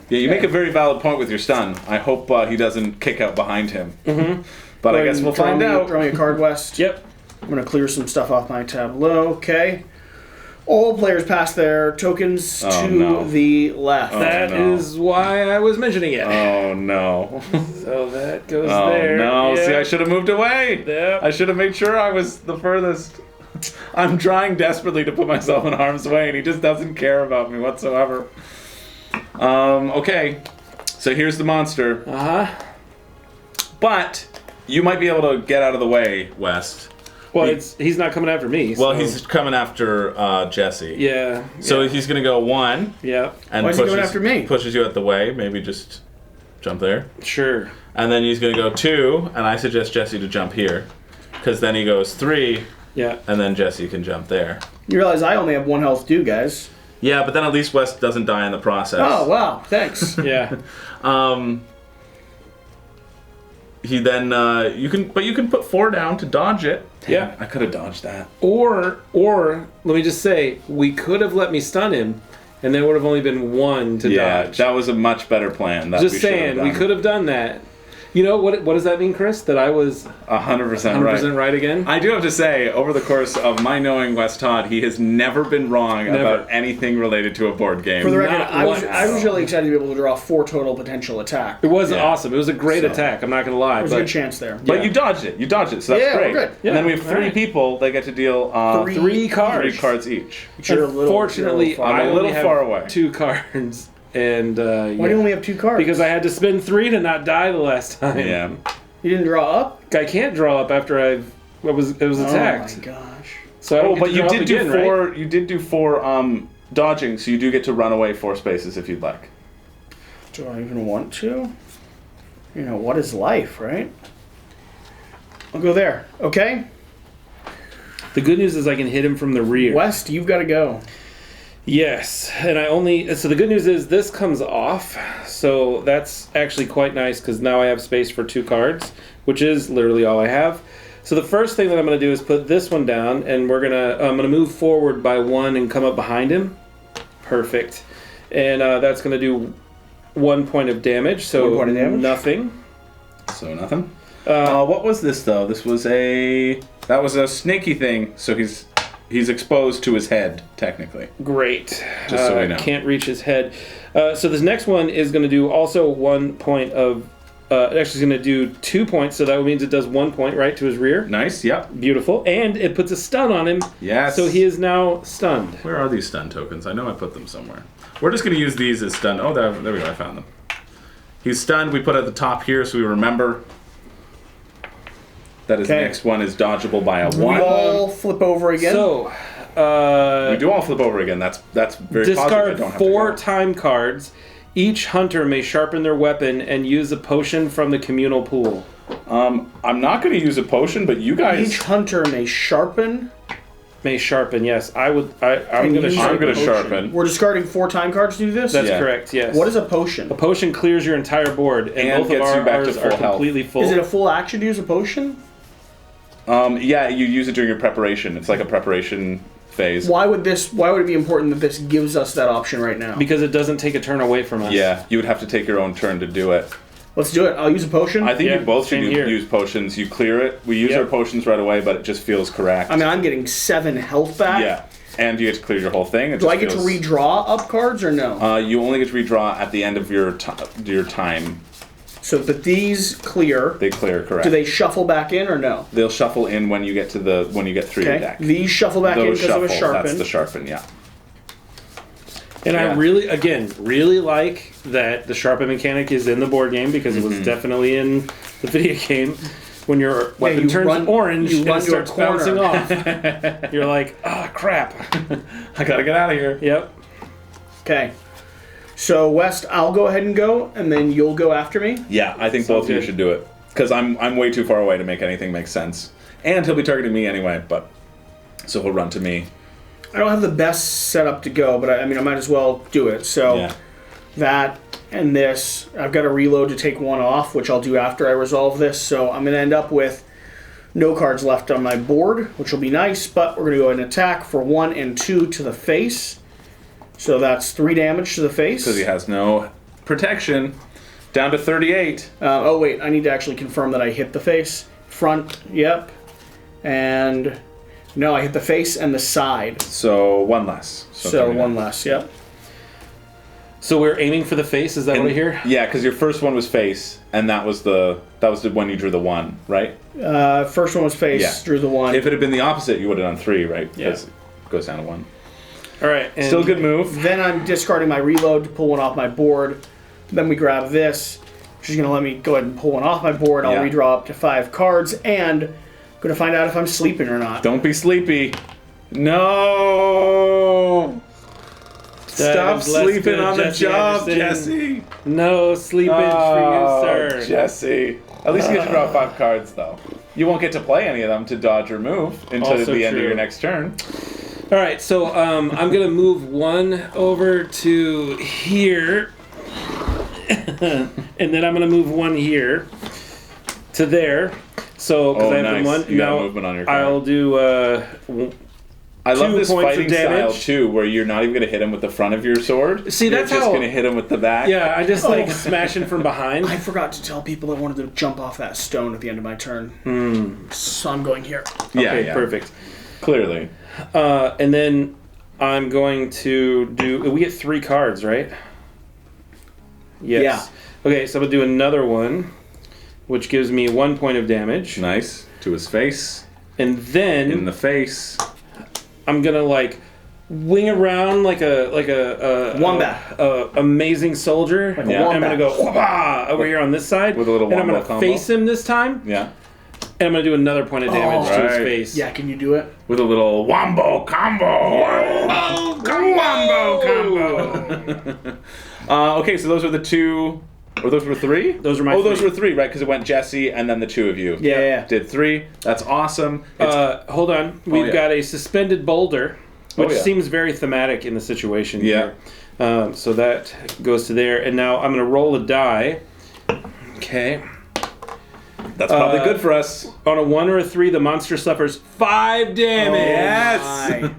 Speaker 2: Yeah, you make a very valid point with your stun. I hope he doesn't kick out behind him. Mm-hmm. But I guess we'll find out.
Speaker 1: Drawing a card, West.
Speaker 3: Yep.
Speaker 1: I'm going to clear some stuff off my tableau. Okay. All players pass their tokens to the left.
Speaker 3: That is why I was mentioning it.
Speaker 2: Oh, no.
Speaker 3: So that goes there.
Speaker 2: Oh, no.
Speaker 3: Yep.
Speaker 2: See, I should have moved away.
Speaker 3: Yep.
Speaker 2: I should have made sure I was the furthest. I'm trying desperately to put myself in harm's way, and he just doesn't care about me whatsoever. Okay. So here's the monster.
Speaker 3: Uh-huh.
Speaker 2: But you might be able to get out of the way, West.
Speaker 3: Well, he's not coming after me.
Speaker 2: Well,
Speaker 3: so.
Speaker 2: he's coming after Jesse.
Speaker 3: Yeah.
Speaker 2: So he's going to go 1.
Speaker 3: Yeah.
Speaker 2: And
Speaker 1: why is he going after me?
Speaker 2: Pushes you out the way. Maybe just jump there.
Speaker 3: Sure.
Speaker 2: And then he's going to go 2, and I suggest Jesse to jump here. Because then he goes 3,
Speaker 3: yeah,
Speaker 2: and then Jesse can jump there.
Speaker 1: You realize I only have 1 health too, guys.
Speaker 2: Yeah, but then at least West doesn't die in the process.
Speaker 1: Oh, wow. Thanks.
Speaker 3: Yeah.
Speaker 2: He then you can put 4 down to dodge it. Damn,
Speaker 3: yeah,
Speaker 2: I could have dodged that.
Speaker 3: Or let me just say, we could have let me stun him, and there would have only been 1 to dodge.
Speaker 2: That was a much better plan. That
Speaker 3: just saying, we could have done that. You know, what does that mean, Chris? That I was
Speaker 2: 100%
Speaker 3: right again?
Speaker 2: I do have to say, over the course of my knowing Wes Todd, he has never been wrong about anything related to a board game.
Speaker 1: For the record, I was really excited to be able to draw 4 total potential attack.
Speaker 3: It was awesome. It was a great attack, I'm not going to lie.
Speaker 1: There was a good chance there.
Speaker 2: But you dodged it, so that's great.
Speaker 1: Good.
Speaker 2: And then we have 3 people that get to deal
Speaker 1: 3 cards.
Speaker 2: 3 cards each.
Speaker 3: Unfortunately,
Speaker 2: I'm a little far away.
Speaker 3: 2 cards. And
Speaker 1: why do you only have 2 cards?
Speaker 3: Because I had to spend 3 to not die the last time.
Speaker 2: Yeah.
Speaker 1: You didn't draw up?
Speaker 3: I can't draw up after it was attacked.
Speaker 1: Oh my gosh.
Speaker 3: So
Speaker 2: but you did do 4.
Speaker 3: Right?
Speaker 2: You did do 4 dodging, so you do get to run away 4 spaces if you'd like.
Speaker 1: Do I even want to? You know, what is life, right? I'll go there. Okay.
Speaker 3: The good news is I can hit him from the rear.
Speaker 1: West, you've got to go.
Speaker 3: Yes, and so the good news is this comes off, so that's actually quite nice because now I have space for 2 cards, which is literally all I have. So the first thing that I'm going to do is put this one down, and I'm gonna move forward by 1 and come up behind him. Perfect. And that's going to do 1 point of damage. So
Speaker 1: 1 point of damage?
Speaker 3: Nothing.
Speaker 2: So nothing. What was this though? That was a snaky thing. So he's exposed to his head technically.
Speaker 3: Great.
Speaker 2: Just so we know.
Speaker 3: Can't reach his head. So this next one is going to do also 1 point of. It actually is going to do 2 points, so that means it does 1 point right to his rear.
Speaker 2: Nice. Yep.
Speaker 3: Beautiful, and it puts a stun on him.
Speaker 2: Yes.
Speaker 3: So he is now stunned.
Speaker 2: Where are these stun tokens? I know I put them somewhere. We're just going to use these as stun. Oh, there we go. I found them. He's stunned. We put at the top here so we remember that his next one is dodgeable by a 1.
Speaker 1: We all flip over again.
Speaker 3: So,
Speaker 2: we do all flip over again. That's very
Speaker 3: discard
Speaker 2: positive. I don't have to
Speaker 3: 4
Speaker 2: go.
Speaker 3: time cards. Each hunter may sharpen their weapon and use a potion from the communal pool.
Speaker 2: I'm not going to use a potion, but you guys.
Speaker 1: Each hunter may sharpen.
Speaker 3: May sharpen, yes. I'm going to
Speaker 2: sharpen.
Speaker 1: We're discarding 4 time cards to do this?
Speaker 3: That's correct, yes.
Speaker 1: What is a potion?
Speaker 3: A potion clears your entire board, and both
Speaker 2: gets
Speaker 3: of
Speaker 2: you back to
Speaker 3: ours
Speaker 2: full
Speaker 3: are
Speaker 2: health.
Speaker 3: completely full.
Speaker 1: Is it a full action to use a potion?
Speaker 2: Yeah, you use it during your preparation. It's like a preparation phase.
Speaker 1: Why would it be important that this gives us that option right now?
Speaker 3: Because it doesn't take a turn away from us.
Speaker 2: Yeah, you would have to take your own turn to do it.
Speaker 1: Let's do it. I'll use a potion.
Speaker 2: I think
Speaker 3: Yeah,
Speaker 2: you both should
Speaker 3: same here.
Speaker 2: use potions. You clear it. We use our potions right away, but it just feels correct.
Speaker 1: I mean, I'm getting 7 health back.
Speaker 2: Yeah, and you get to clear your whole thing.
Speaker 1: Do I get to redraw up cards or no?
Speaker 2: You only get to redraw at the end of your time.
Speaker 1: So, but these clear.
Speaker 2: They clear, correct.
Speaker 1: Do they shuffle back in or no?
Speaker 2: They'll shuffle in when you get through your deck.
Speaker 1: These shuffle back in because of a sharpen.
Speaker 2: That's the sharpen, yeah.
Speaker 3: And I really like that the sharpen mechanic is in the board game because it was definitely in the video game. When your weapon turns orange and starts bouncing off, you're like, oh, crap.
Speaker 2: I gotta get out of here.
Speaker 3: Yep.
Speaker 1: Okay. So, West, I'll go ahead and go, and then you'll go after me?
Speaker 2: Yeah, I think both of you should do it. Because I'm way too far away to make anything make sense. And he'll be targeting me anyway, so he'll run to me.
Speaker 1: I don't have the best setup to go, but I might as well do it. So, that and this, I've got a reload to take 1 off, which I'll do after I resolve this. So, I'm going to end up with no cards left on my board, which will be nice, but we're going to go ahead and attack for 1 and 2 to the face. So that's 3 damage to the face.
Speaker 2: Because he has no protection. Down to 38.
Speaker 1: Oh, wait. I need to actually confirm that I hit the face. Front, yep. And no, I hit the face and the side.
Speaker 2: So 1 less.
Speaker 1: So 1 less, yep.
Speaker 3: So we're aiming for the face, is that what I hear?
Speaker 2: Yeah, because your first one was face, and that was the one you drew the 1, right?
Speaker 1: First one was face, drew the 1.
Speaker 2: If it had been the opposite, you would have done 3, right?
Speaker 3: Yeah.
Speaker 2: Because it goes down to 1.
Speaker 3: All right.
Speaker 2: Still a good move.
Speaker 1: Then I'm discarding my reload to pull 1 off my board. Then we grab this, which is going to let me go ahead and pull 1 off my board. I'll redraw up to 5 cards, and I'm going to find out if I'm sleeping or not.
Speaker 2: Don't be sleepy. No! Stop sleeping on the job, Jesse.
Speaker 3: No sleepage for you, sir.
Speaker 2: Jesse. At least you get to draw 5 cards, though. You won't get to play any of them to dodge or move until
Speaker 3: Also
Speaker 2: the end of
Speaker 3: true.
Speaker 2: your next turn.
Speaker 3: All right, so I'm going to move 1 over to here. And then I'm going to move 1 here to there. So, because I have the 1.
Speaker 2: You got movement on your card.
Speaker 3: I'll do
Speaker 2: I love
Speaker 3: 2
Speaker 2: this
Speaker 3: points
Speaker 2: fighting
Speaker 3: of damage.
Speaker 2: style, too, where you're not even going to hit him with the front of your sword.
Speaker 3: See, that's
Speaker 2: You're just
Speaker 3: how-
Speaker 2: going to hit him with the back.
Speaker 3: Yeah, I just smashing from behind.
Speaker 1: I forgot to tell people I wanted to jump off that stone at the end of my turn. So I'm going here.
Speaker 3: Okay, perfect.
Speaker 2: Clearly.
Speaker 3: And then I'm going to do... We get 3 cards, right? Yes.
Speaker 1: Yeah.
Speaker 3: Okay, so I'm going to do another one, which gives me 1 point of damage.
Speaker 2: Nice. To his face.
Speaker 3: And then...
Speaker 2: In the face.
Speaker 3: I'm going to, wing around like a
Speaker 1: Wombat.
Speaker 3: Amazing soldier.
Speaker 1: Like a
Speaker 3: And I'm
Speaker 1: wombat.
Speaker 3: going to go whoopah, over here on this side.
Speaker 2: With a little
Speaker 3: And I'm
Speaker 2: wombo
Speaker 3: going to
Speaker 2: combo.
Speaker 3: face him this time.
Speaker 2: Yeah.
Speaker 3: And I'm going to do another point of damage to his
Speaker 2: right.
Speaker 3: face.
Speaker 1: Yeah, can you do it?
Speaker 2: With a little wombo combo. Wombo combo. Okay, so those were the 2... Or those were 3?
Speaker 3: Those were my
Speaker 2: those
Speaker 3: 3.
Speaker 2: were 3, right? Because it went Jesse and then the 2 of you.
Speaker 1: Yeah.
Speaker 2: Did 3. That's awesome.
Speaker 3: Hold on. We've got a suspended boulder, which seems very thematic in the situation here. So that goes to there. And now I'm going to roll a die. Okay.
Speaker 2: That's probably good for us.
Speaker 3: On a 1 or a 3, the monster suffers 5 damage.
Speaker 2: Yes.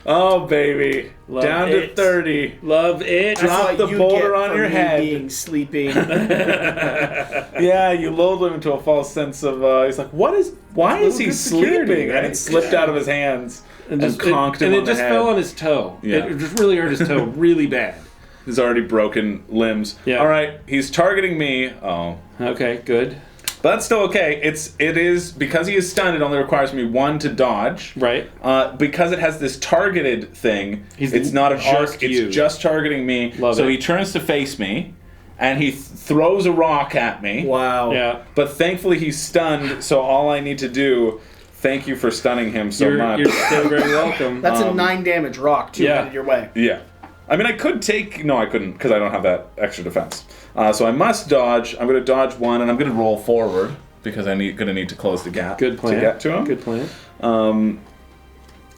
Speaker 2: Oh, baby.
Speaker 3: Love
Speaker 2: Down
Speaker 3: it.
Speaker 2: to 30.
Speaker 3: Love it.
Speaker 2: Drop the boulder on your head.
Speaker 1: Being sleepy.
Speaker 2: Yeah, you lulled him into a false sense of. He's like, why is he sleeping? And it slipped out of his hands and conked him on the head.
Speaker 3: And it just fell on his toe.
Speaker 2: Yeah.
Speaker 3: It just really hurt his toe really bad.
Speaker 2: He's already broken limbs.
Speaker 3: Yeah.
Speaker 2: All right, he's targeting me. Oh.
Speaker 3: Okay, good.
Speaker 2: But that's still okay. It is because he is stunned. It only requires me 1 to dodge.
Speaker 3: Right.
Speaker 2: Because it has this targeted thing. It's not an arc. It's just targeting me. So he turns to face me, and he throws a rock at me.
Speaker 1: Wow.
Speaker 3: Yeah.
Speaker 2: But thankfully he's stunned. So all I need to do. Thank you for stunning him so much.
Speaker 3: You're so very welcome.
Speaker 1: That's a 9 damage rock too.
Speaker 3: Yeah.
Speaker 1: Headed your way.
Speaker 2: Yeah. I mean, I could take. No, I couldn't because I don't have that extra defense. So I must dodge. I'm going to dodge 1, and I'm going to roll forward because I'm going to need to close the gap.
Speaker 3: Good plan.
Speaker 2: To get to him.
Speaker 3: Good plan. And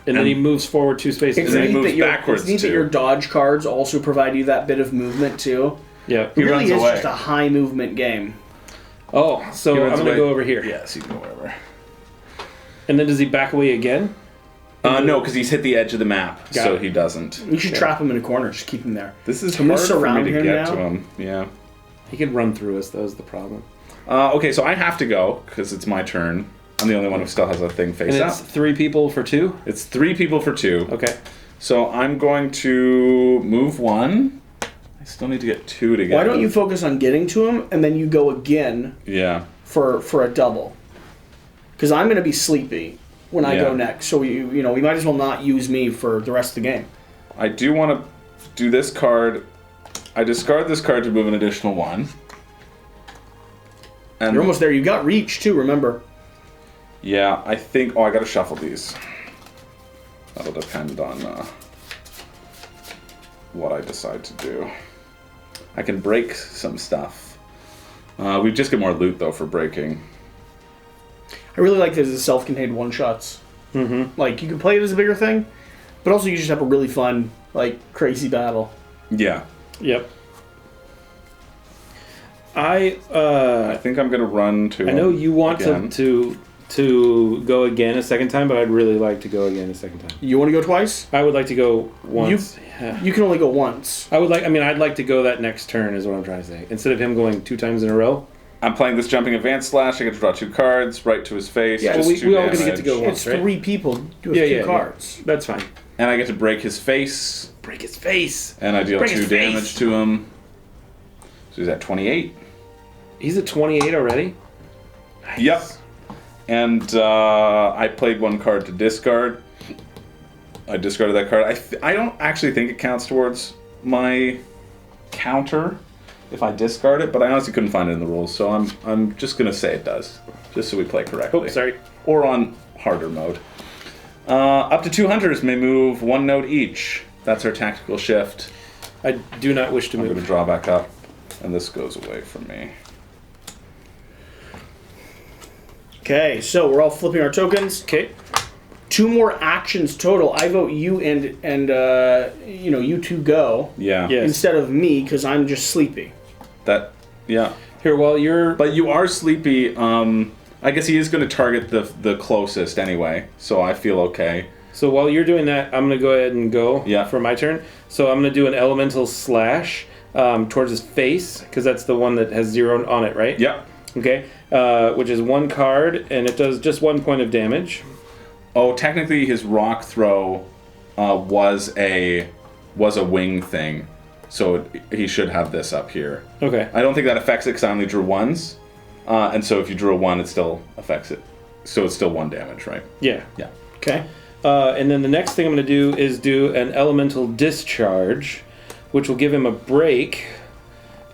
Speaker 3: then he moves forward 2 spaces.
Speaker 2: And then he moves backwards.
Speaker 1: It's neat that your dodge cards also provide you that bit of movement too.
Speaker 3: Yeah.
Speaker 1: It really is just a high movement game.
Speaker 3: Oh, so I'm going to go over here.
Speaker 2: Yes, you can go wherever.
Speaker 3: And then does he back away again?
Speaker 2: No, because he's hit the edge of the map, so he doesn't.
Speaker 1: You should trap him in a corner. Just keep him there.
Speaker 2: This is hard for me to get to him. Yeah.
Speaker 3: He can run through us, though, is the problem.
Speaker 2: Okay, so I have to go, because it's my turn. I'm the only one who still has a thing face up.
Speaker 3: And it's 3 people for 2?
Speaker 2: It's 3 people for 2.
Speaker 3: Okay.
Speaker 2: So I'm going to move 1. I still need to get 2 together.
Speaker 1: Why don't you focus on getting to him, and then you go again for a double? Because I'm going to be sleepy when I go next, so we might as well not use me for the rest of the game.
Speaker 2: I do want to do this card. I discard this card to move an additional 1. And
Speaker 1: you're almost there. You got reach too. Remember?
Speaker 2: Yeah, I think. Oh, I got to shuffle these. That'll depend on what I decide to do. I can break some stuff. We just get more loot though for breaking.
Speaker 1: I really like this as self-contained one-shots.
Speaker 3: Mm-hmm.
Speaker 1: Like, you can play it as a bigger thing, but also you just have a really fun, like, crazy battle.
Speaker 2: Yeah.
Speaker 3: Yep. I
Speaker 2: think I'm going to run to
Speaker 3: I know you want to go again a second time, but I'd really like to go again a second time.
Speaker 1: You want to go twice?
Speaker 3: I would like to go once.
Speaker 1: You can only go once.
Speaker 3: I'd like to go that next turn is what I'm trying to say. Instead of him going 2 times in a row.
Speaker 2: I'm playing this jumping advanced slash. I get to draw 2 cards right to his face.
Speaker 3: Yeah, we all get to go once,
Speaker 1: It's 3 people with 2 cards.
Speaker 3: Yeah. That's fine.
Speaker 2: And I get to break his face.
Speaker 3: Break his face.
Speaker 2: And I deal 2 damage to him. So he's at 28.
Speaker 3: He's at 28 already?
Speaker 2: Nice. Yep. And I played 1 card to discard. I discarded that card. I don't actually think it counts towards my counter if I discard it, but I honestly couldn't find it in the rules, so I'm just gonna say it does, just so we play correctly.
Speaker 3: Oh, sorry.
Speaker 2: Or on harder mode. Up to 2 hunters may move 1 node each. That's our tactical shift.
Speaker 3: I do not wish to move.
Speaker 2: I'm gonna draw back up, and this goes away from me.
Speaker 1: Okay, so we're all flipping our tokens.
Speaker 3: Okay.
Speaker 1: 2 more actions total. I vote you and you 2 go.
Speaker 2: Yeah.
Speaker 3: Yes.
Speaker 1: Instead of me, because I'm just sleepy.
Speaker 2: Yeah.
Speaker 3: Here, while you're...
Speaker 2: But you are sleepy. I guess he is going to target the closest anyway, so I feel okay.
Speaker 3: So while you're doing that, I'm going to go ahead and go for my turn. So I'm going to do an elemental slash towards his face, because that's the one that has 0 on it, right?
Speaker 2: Yep.
Speaker 3: Okay. Which is 1 card, and it does just 1 point of damage.
Speaker 2: Oh, technically his rock throw was a wing thing, so he should have this up here.
Speaker 3: Okay.
Speaker 2: I don't think that affects it because I only drew 1s, and so if you drew a 1, it still affects it. So it's still 1 damage, right?
Speaker 3: Yeah.
Speaker 2: Yeah.
Speaker 1: Okay.
Speaker 3: And then the next thing I'm going to do is do an elemental discharge, which will give him a break.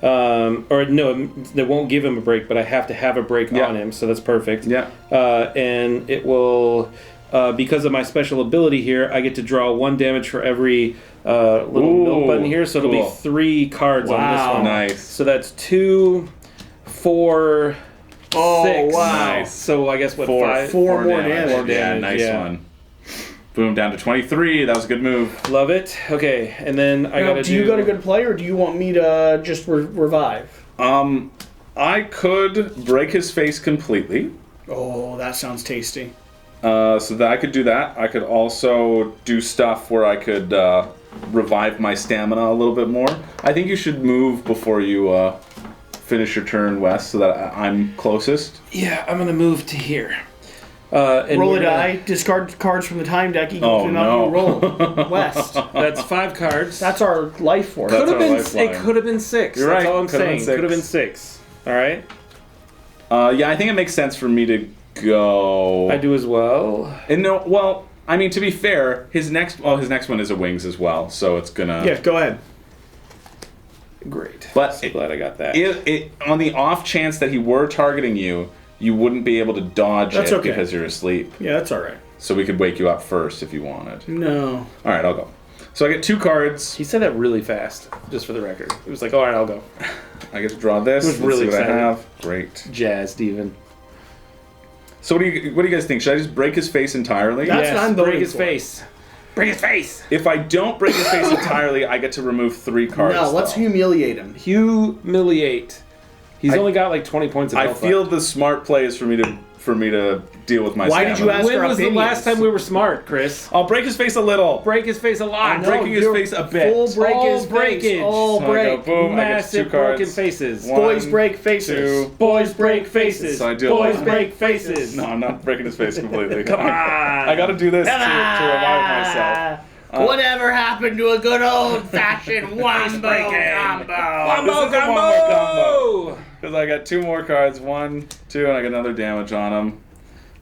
Speaker 3: Or no, that won't give him a break, but I have to have a break on him, so that's perfect.
Speaker 2: Yeah.
Speaker 3: And it will, because of my special ability here, I get to draw 1 damage for every little milk button here, so it'll be 3 cards on this one.
Speaker 2: Nice.
Speaker 3: So that's 2, 4, 6.
Speaker 1: Wow.
Speaker 2: Nice.
Speaker 3: So I guess what,
Speaker 1: 4 more damage.
Speaker 2: Yeah, nice one. Boom, down to 23. That was a good move.
Speaker 3: Love it. Okay, and then I gotta
Speaker 1: do you got a good play, or do you want me to just revive?
Speaker 2: I I could break his face completely.
Speaker 1: Oh, that sounds tasty.
Speaker 2: So that I could do that. I could also do stuff where I could revive my stamina a little bit more. I think you should move before you finish your turn, Wes, so that I'm closest.
Speaker 3: Yeah, I'm gonna move to here.
Speaker 1: Roll a die, discard cards from the time deck, equal to the number you roll. West.
Speaker 3: That's 5 cards.
Speaker 1: That's our life force.
Speaker 3: It could have been 6.
Speaker 2: You're
Speaker 3: That's
Speaker 2: right.
Speaker 3: all I'm saying. Could have been 6. All right.
Speaker 2: Yeah, I think it makes sense for me to go.
Speaker 3: I do as well.
Speaker 2: And no, well, I mean, to be fair, his next one is a wings as well, so it's gonna.
Speaker 1: Yeah, go ahead.
Speaker 3: Great.
Speaker 2: But
Speaker 3: so glad I got that.
Speaker 2: On the off chance that he were targeting you, you wouldn't be able to dodge it because you're asleep.
Speaker 1: Yeah, that's all right.
Speaker 2: So we could wake you up first if you wanted.
Speaker 1: No.
Speaker 2: All right, I'll go. So I get 2 cards.
Speaker 3: He said that really fast, just for the record. It was like, all right, I'll go.
Speaker 2: I get to draw this.
Speaker 3: It was really
Speaker 2: Let's see what
Speaker 3: exciting.
Speaker 2: I have. Great.
Speaker 3: Jazzed even.
Speaker 2: So what do you guys think? Should I just break his face entirely?
Speaker 1: That's what I'm voting
Speaker 3: break his
Speaker 1: for.
Speaker 3: face. Break his face.
Speaker 2: If I don't break his face entirely, I get to remove 3 cards.
Speaker 1: No, let's
Speaker 2: though.
Speaker 1: humiliate him.
Speaker 3: Humiliate. He's only got like 20 points of
Speaker 2: I
Speaker 3: health
Speaker 2: feel
Speaker 3: left.
Speaker 2: the smart play is for me to deal with my
Speaker 1: Why did you
Speaker 2: stamina.
Speaker 1: ask
Speaker 3: When
Speaker 1: our
Speaker 3: was the
Speaker 1: opinions?
Speaker 3: last time we were smart, Chris?
Speaker 2: I'll break his face a little.
Speaker 3: Break his face a lot.
Speaker 2: I'm breaking his face a bit.
Speaker 1: Full break
Speaker 3: All
Speaker 1: his
Speaker 3: breakage.
Speaker 1: face. All
Speaker 2: So I go,
Speaker 1: break.
Speaker 2: boom, I get
Speaker 3: Massive
Speaker 2: 2 cards.
Speaker 3: broken faces.
Speaker 2: One,
Speaker 1: Boys break faces.
Speaker 2: 2.
Speaker 3: Boys break faces.
Speaker 2: So I do
Speaker 3: Boys
Speaker 2: it.
Speaker 3: break faces.
Speaker 2: No, I'm not breaking his face completely.
Speaker 3: Come on.
Speaker 2: I gotta do this to revive myself.
Speaker 1: Whatever happened to a good old-fashioned wombo combo?
Speaker 3: Wombo
Speaker 2: This is a
Speaker 3: combo!
Speaker 2: wombo combo. Because I got 2 more cards. 1, 2, and I get another damage on him.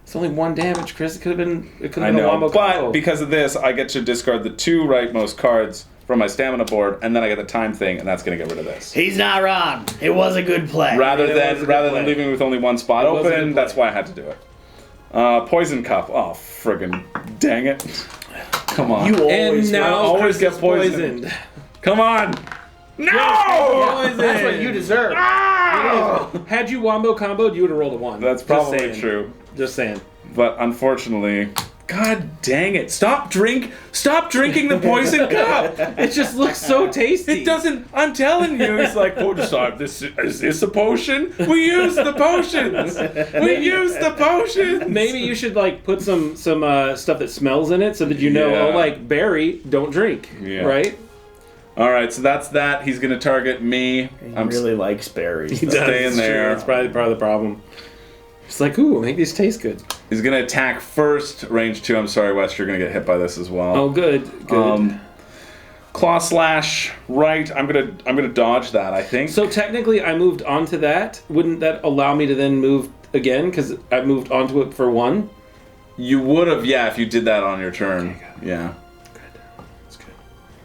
Speaker 3: It's only 1 damage, Chris. It could have been. It could
Speaker 2: I
Speaker 3: have been a
Speaker 2: know,
Speaker 3: wombo
Speaker 2: but
Speaker 3: combo.
Speaker 2: because of this, I get to discard the 2 rightmost cards from my stamina board, and then I get the time thing, and that's gonna get rid of this.
Speaker 1: He's not wrong. It was a good play.
Speaker 2: Rather
Speaker 3: It was a
Speaker 2: than
Speaker 3: good play.
Speaker 2: leaving with only 1 spot
Speaker 3: It was a good
Speaker 2: open,
Speaker 3: play.
Speaker 2: that's why I had to do it. Poison cup. Oh, friggin' dang it! Come on.
Speaker 1: You
Speaker 3: and
Speaker 1: always
Speaker 3: now
Speaker 2: always
Speaker 3: Chris
Speaker 2: get
Speaker 3: is
Speaker 2: poisoned. Come on. No!
Speaker 3: Poison.
Speaker 1: That's what you deserve.
Speaker 3: Had you wombo comboed, you would have rolled a 1.
Speaker 2: That's
Speaker 3: Just
Speaker 2: probably
Speaker 3: saying.
Speaker 2: true.
Speaker 3: Just saying.
Speaker 2: But unfortunately, God dang it! Stop drinking the poison cup.
Speaker 3: It just looks so tasty.
Speaker 2: It doesn't. I'm telling you, it's like, oh, stop. Is this a potion? We use the potions. We use the potions.
Speaker 3: Maybe you should like put some stuff that smells in it so that you know,
Speaker 2: Yeah.
Speaker 3: oh, like berry, don't drink.
Speaker 2: Yeah.
Speaker 3: Right?
Speaker 2: All right, so that's that. He's gonna target me.
Speaker 1: He really likes berries.
Speaker 3: He does.
Speaker 2: Stay in
Speaker 3: It's
Speaker 2: there.
Speaker 3: true. That's probably part of the problem. It's like, ooh, make these taste good.
Speaker 2: He's gonna attack first, range 2. I'm sorry, Wes, you're gonna get hit by this as well.
Speaker 3: Oh, good. Good.
Speaker 2: Claw slash right. I'm gonna dodge that. I think.
Speaker 3: So technically, I moved onto that. Wouldn't that allow me to then move again? Because I moved onto it for 1.
Speaker 2: You would have, yeah, if you did that on your turn. Yeah.
Speaker 3: Good. That's good.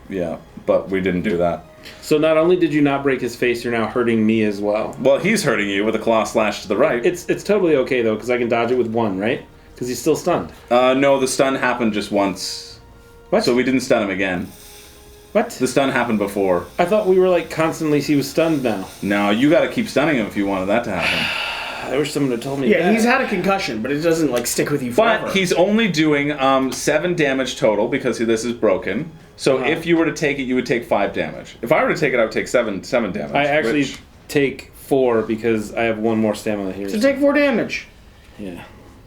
Speaker 2: Yeah, but we didn't do that.
Speaker 3: So not only did you not break his face, you're now hurting me as well.
Speaker 2: Well, he's hurting you with a claw slash to the right.
Speaker 3: It's totally okay though, because I can dodge it with 1, right? Because he's still stunned.
Speaker 2: No, the stun happened just once.
Speaker 3: What?
Speaker 2: So we didn't stun him again.
Speaker 3: What?
Speaker 2: The stun happened before.
Speaker 3: I thought we were like constantly. He was stunned now.
Speaker 2: No, you got to keep stunning him if you wanted that to happen.
Speaker 3: I wish someone had told me.
Speaker 1: Yeah,
Speaker 3: that.
Speaker 1: he's had a concussion, but it doesn't like stick with you forever.
Speaker 2: But he's only doing 7 damage total because this is broken. So if you were to take it, you would take 5 damage. If I were to take it, I would take 7 damage.
Speaker 3: I actually
Speaker 2: which-
Speaker 3: take 4 because I have 1 more stamina here.
Speaker 1: So take 4 damage.
Speaker 3: Yeah.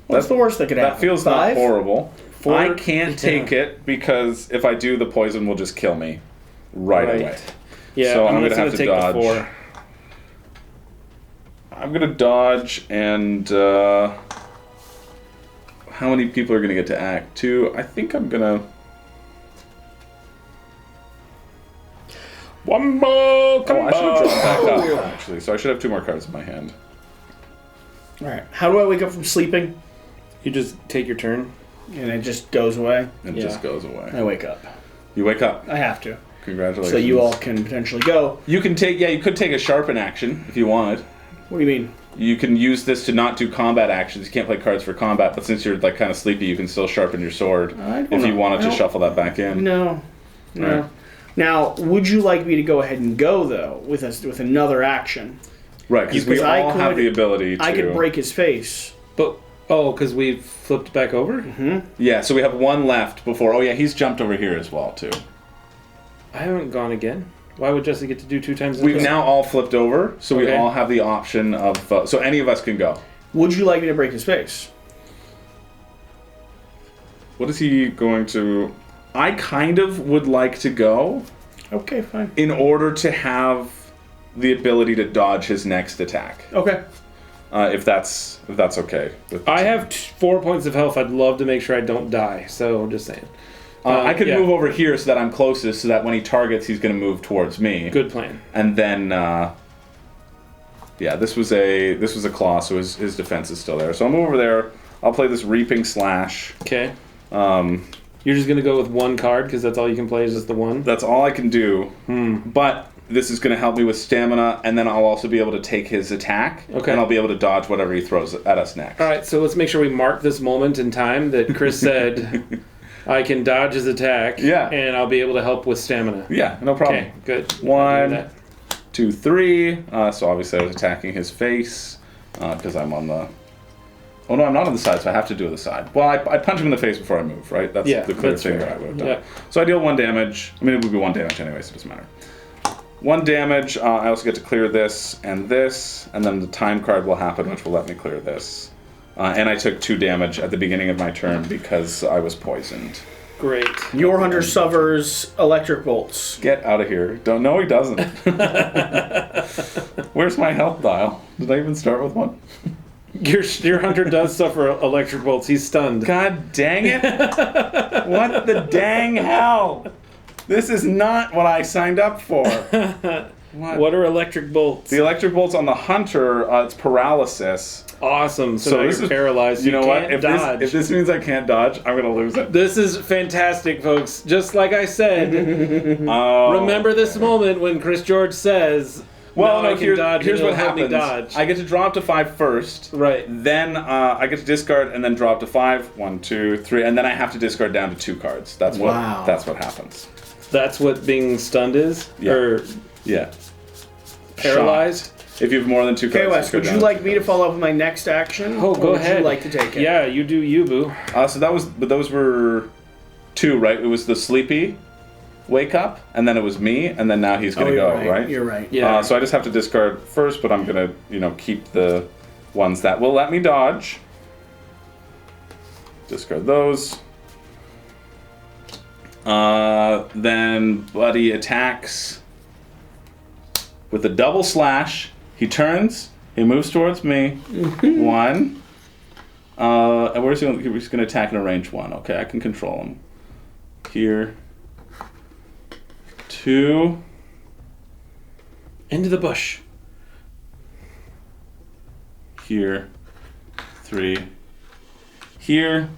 Speaker 1: What's the worst that could happen?
Speaker 2: that feels
Speaker 1: 5?
Speaker 2: not horrible.
Speaker 3: 4,
Speaker 2: I can't take it because if I do, the poison will just kill me right away.
Speaker 3: Yeah,
Speaker 2: So I'm
Speaker 3: gonna
Speaker 2: gonna have to
Speaker 3: take
Speaker 2: dodge.
Speaker 3: the 4.
Speaker 2: I'm gonna dodge, and how many people are gonna get to act? 2. I think I'm gonna.
Speaker 3: Wombo combo.
Speaker 2: I should have drawn back up actually. So I should have 2 more cards in my hand.
Speaker 1: All right. How do I wake up from sleeping?
Speaker 3: You just take your turn.
Speaker 1: And it just goes away.
Speaker 2: It
Speaker 3: Yeah.
Speaker 2: just goes away.
Speaker 1: I wake up.
Speaker 2: You wake up.
Speaker 1: I have to.
Speaker 2: Congratulations.
Speaker 1: So you all can potentially go.
Speaker 2: You can take. Yeah, you could take a sharpen action if you wanted.
Speaker 1: What do you mean?
Speaker 2: You can use this to not do combat actions. You can't play cards for combat, but since you're like kind of sleepy, you can still sharpen your sword
Speaker 1: I don't
Speaker 2: if you
Speaker 1: know.
Speaker 2: wanted
Speaker 1: I
Speaker 2: to
Speaker 1: don't-
Speaker 2: shuffle that back in.
Speaker 1: No.
Speaker 2: Right.
Speaker 1: Now, would you like me to go ahead and go though with another action?
Speaker 2: Right, because we
Speaker 1: Because I
Speaker 2: all have
Speaker 1: could-
Speaker 2: the ability to.
Speaker 1: I could break his face.
Speaker 3: But because we flipped back over.
Speaker 2: Yeah, so we have 1 left before. Oh yeah, he's jumped over here as well too.
Speaker 3: I haven't gone again. Why would Jesse get to do 2 times?
Speaker 2: We've now all flipped over, so we
Speaker 3: Okay.
Speaker 2: all have the option of... so any of us can go.
Speaker 1: Would you like me to break his face?
Speaker 2: What is he going to... I kind of would like to go
Speaker 1: Okay, fine.
Speaker 2: in order to have the ability to dodge his next attack.
Speaker 1: Okay.
Speaker 2: If that's okay.
Speaker 3: I have 4 points of health. I'd love to make sure I don't die. So I'm just saying.
Speaker 2: I could
Speaker 3: yeah.
Speaker 2: move over here so that I'm closest, so that when he targets, he's going to move towards me.
Speaker 3: Good plan.
Speaker 2: And then, yeah, this was a claw, so his defense is still there. So I'll move over there. I'll play this Reaping Slash.
Speaker 3: Okay. You're just gonna go with 1 card because that's all you can play is just the 1.
Speaker 2: That's all I can do. But this is going to help me with stamina, and then I'll also be able to take his attack.
Speaker 3: Okay.
Speaker 2: And I'll be able to dodge whatever he throws at us next.
Speaker 3: All right, so let's make sure we mark this moment in time that Chris said I can dodge his attack.
Speaker 2: Yeah.
Speaker 3: And I'll be able to help with stamina.
Speaker 2: Yeah, no problem.
Speaker 3: Okay, good.
Speaker 2: 1, 2, 3. So obviously I was attacking his face because I'm on the... Oh no, I'm not on the side, so I have to do the side. Well, I punch him in the face before I move, right? That's the clear thing that I would have done.
Speaker 3: Yeah.
Speaker 2: So I deal 1 damage. I mean, it would be 1 damage anyway, so it doesn't matter. 1 damage. I also get to clear this, and then the time card will happen, which will let me clear this. And I took 2 damage at the beginning of my turn because I was poisoned.
Speaker 3: Great.
Speaker 1: Your hunter suffers electric bolts.
Speaker 2: Get out of here. Don't. No, he doesn't. Where's my health dial? Did I even start with 1?
Speaker 3: Your hunter does suffer electric bolts. He's stunned.
Speaker 2: God dang it! What the dang hell? This is not what I signed up for.
Speaker 3: What are electric bolts?
Speaker 2: The electric bolts on the hunter, it's paralysis.
Speaker 3: Awesome. So now
Speaker 2: this
Speaker 3: you're
Speaker 2: is
Speaker 3: paralyzed.
Speaker 2: You know what?
Speaker 3: Can't
Speaker 2: If
Speaker 3: dodge.
Speaker 2: this means I can't dodge, I'm gonna lose it.
Speaker 3: This is fantastic, folks. Just like I said,
Speaker 2: Oh.
Speaker 3: remember this moment when Chris George says,
Speaker 2: Well,
Speaker 3: "Now
Speaker 2: no.
Speaker 3: I can dodge,
Speaker 2: Here's
Speaker 3: and
Speaker 2: what
Speaker 3: it'll help me
Speaker 2: happens.
Speaker 3: dodge."
Speaker 2: I get to draw up to 5 first.
Speaker 3: Right.
Speaker 2: Then I get to discard and then draw up to 5. 1, 2, 3, and then I have to discard down to 2 cards. That's what.
Speaker 1: Wow.
Speaker 2: That's what happens.
Speaker 3: That's what being stunned is?
Speaker 2: Yeah.
Speaker 3: Or
Speaker 2: Yeah.
Speaker 3: paralyzed?
Speaker 2: Shocked. If you have more than 2 cards.
Speaker 1: Okay, Wes, would you like me to follow up with my next action?
Speaker 3: Oh, go
Speaker 1: or would
Speaker 3: ahead.
Speaker 1: you like to take it?
Speaker 3: Yeah, you do you, boo.
Speaker 2: So those were 2, right? It was the sleepy wake up, and then it was me, and then now he's gonna
Speaker 1: you're
Speaker 2: go, right?
Speaker 1: You're right.
Speaker 3: Yeah.
Speaker 2: So I just have to discard first, but I'm gonna, keep the ones that will let me dodge. Discard those. Then Buddy attacks with a double slash. He turns. He moves towards me. 1. And where's he going? He's going to attack in a range 1. Okay, I can control him. Here. 2.
Speaker 3: Into the bush.
Speaker 2: Here. 3. Here.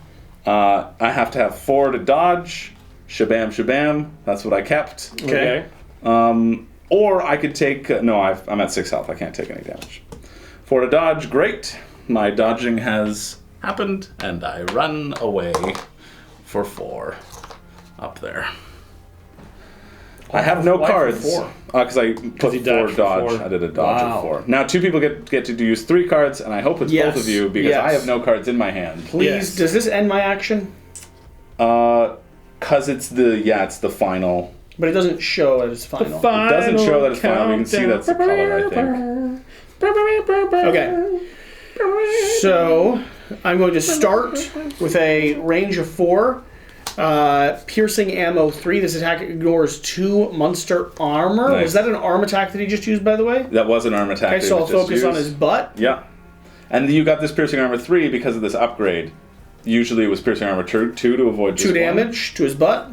Speaker 2: I have to have 4 to dodge. Shabam, shabam. That's what I kept.
Speaker 3: Okay.
Speaker 2: Or I could take... no, I'm at 6 health. I can't take any damage. 4 to dodge. Great. My dodging has happened, and I run away for 4 up there. I have no
Speaker 1: Why for
Speaker 2: cards.
Speaker 1: 4?
Speaker 2: Because I put
Speaker 3: you
Speaker 2: 4
Speaker 3: dodged for
Speaker 2: dodge.
Speaker 3: 4.
Speaker 2: I did a dodge
Speaker 1: Wow.
Speaker 2: of 4. Now 2 people get to use 3 cards, and I hope it's
Speaker 1: Yes.
Speaker 2: both of you because
Speaker 1: Yes.
Speaker 2: I have no cards in my hand.
Speaker 1: Please,
Speaker 3: Yes.
Speaker 1: does this end my action?
Speaker 2: Because it's the final.
Speaker 1: But it doesn't show that it's final.
Speaker 2: It doesn't show that it's final. We can see that's the color, I think.
Speaker 1: Okay. So, I'm going to start with a range of 4. Piercing ammo 3. This attack ignores 2 monster armor.
Speaker 2: Nice.
Speaker 1: Was that an arm attack that he just used, by the way?
Speaker 2: That was an arm attack.
Speaker 1: Okay,
Speaker 2: that
Speaker 1: so
Speaker 2: he
Speaker 1: I'll
Speaker 2: just
Speaker 1: focus on
Speaker 2: used.
Speaker 1: his butt.
Speaker 2: Yeah. And you got this piercing armor 3 because of this upgrade. Usually it was piercing armor 2 to avoid just
Speaker 1: 2
Speaker 2: 1.
Speaker 1: damage to his butt.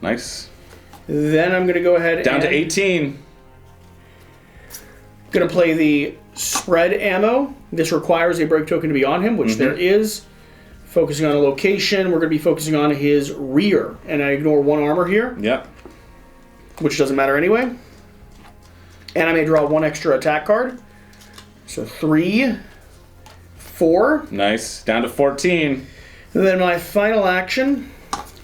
Speaker 2: Nice.
Speaker 1: Then I'm going to go ahead
Speaker 2: Down
Speaker 1: and...
Speaker 2: to 18.
Speaker 1: Going to play the spread ammo. This requires a break token to be on him, which there is. Focusing on a location, we're going to be focusing on his rear. And I ignore 1 armor here,
Speaker 2: Yep.
Speaker 1: which doesn't matter anyway. And I may draw 1 extra attack card. So 3, 4.
Speaker 2: Nice. Down to 14.
Speaker 1: And then my final action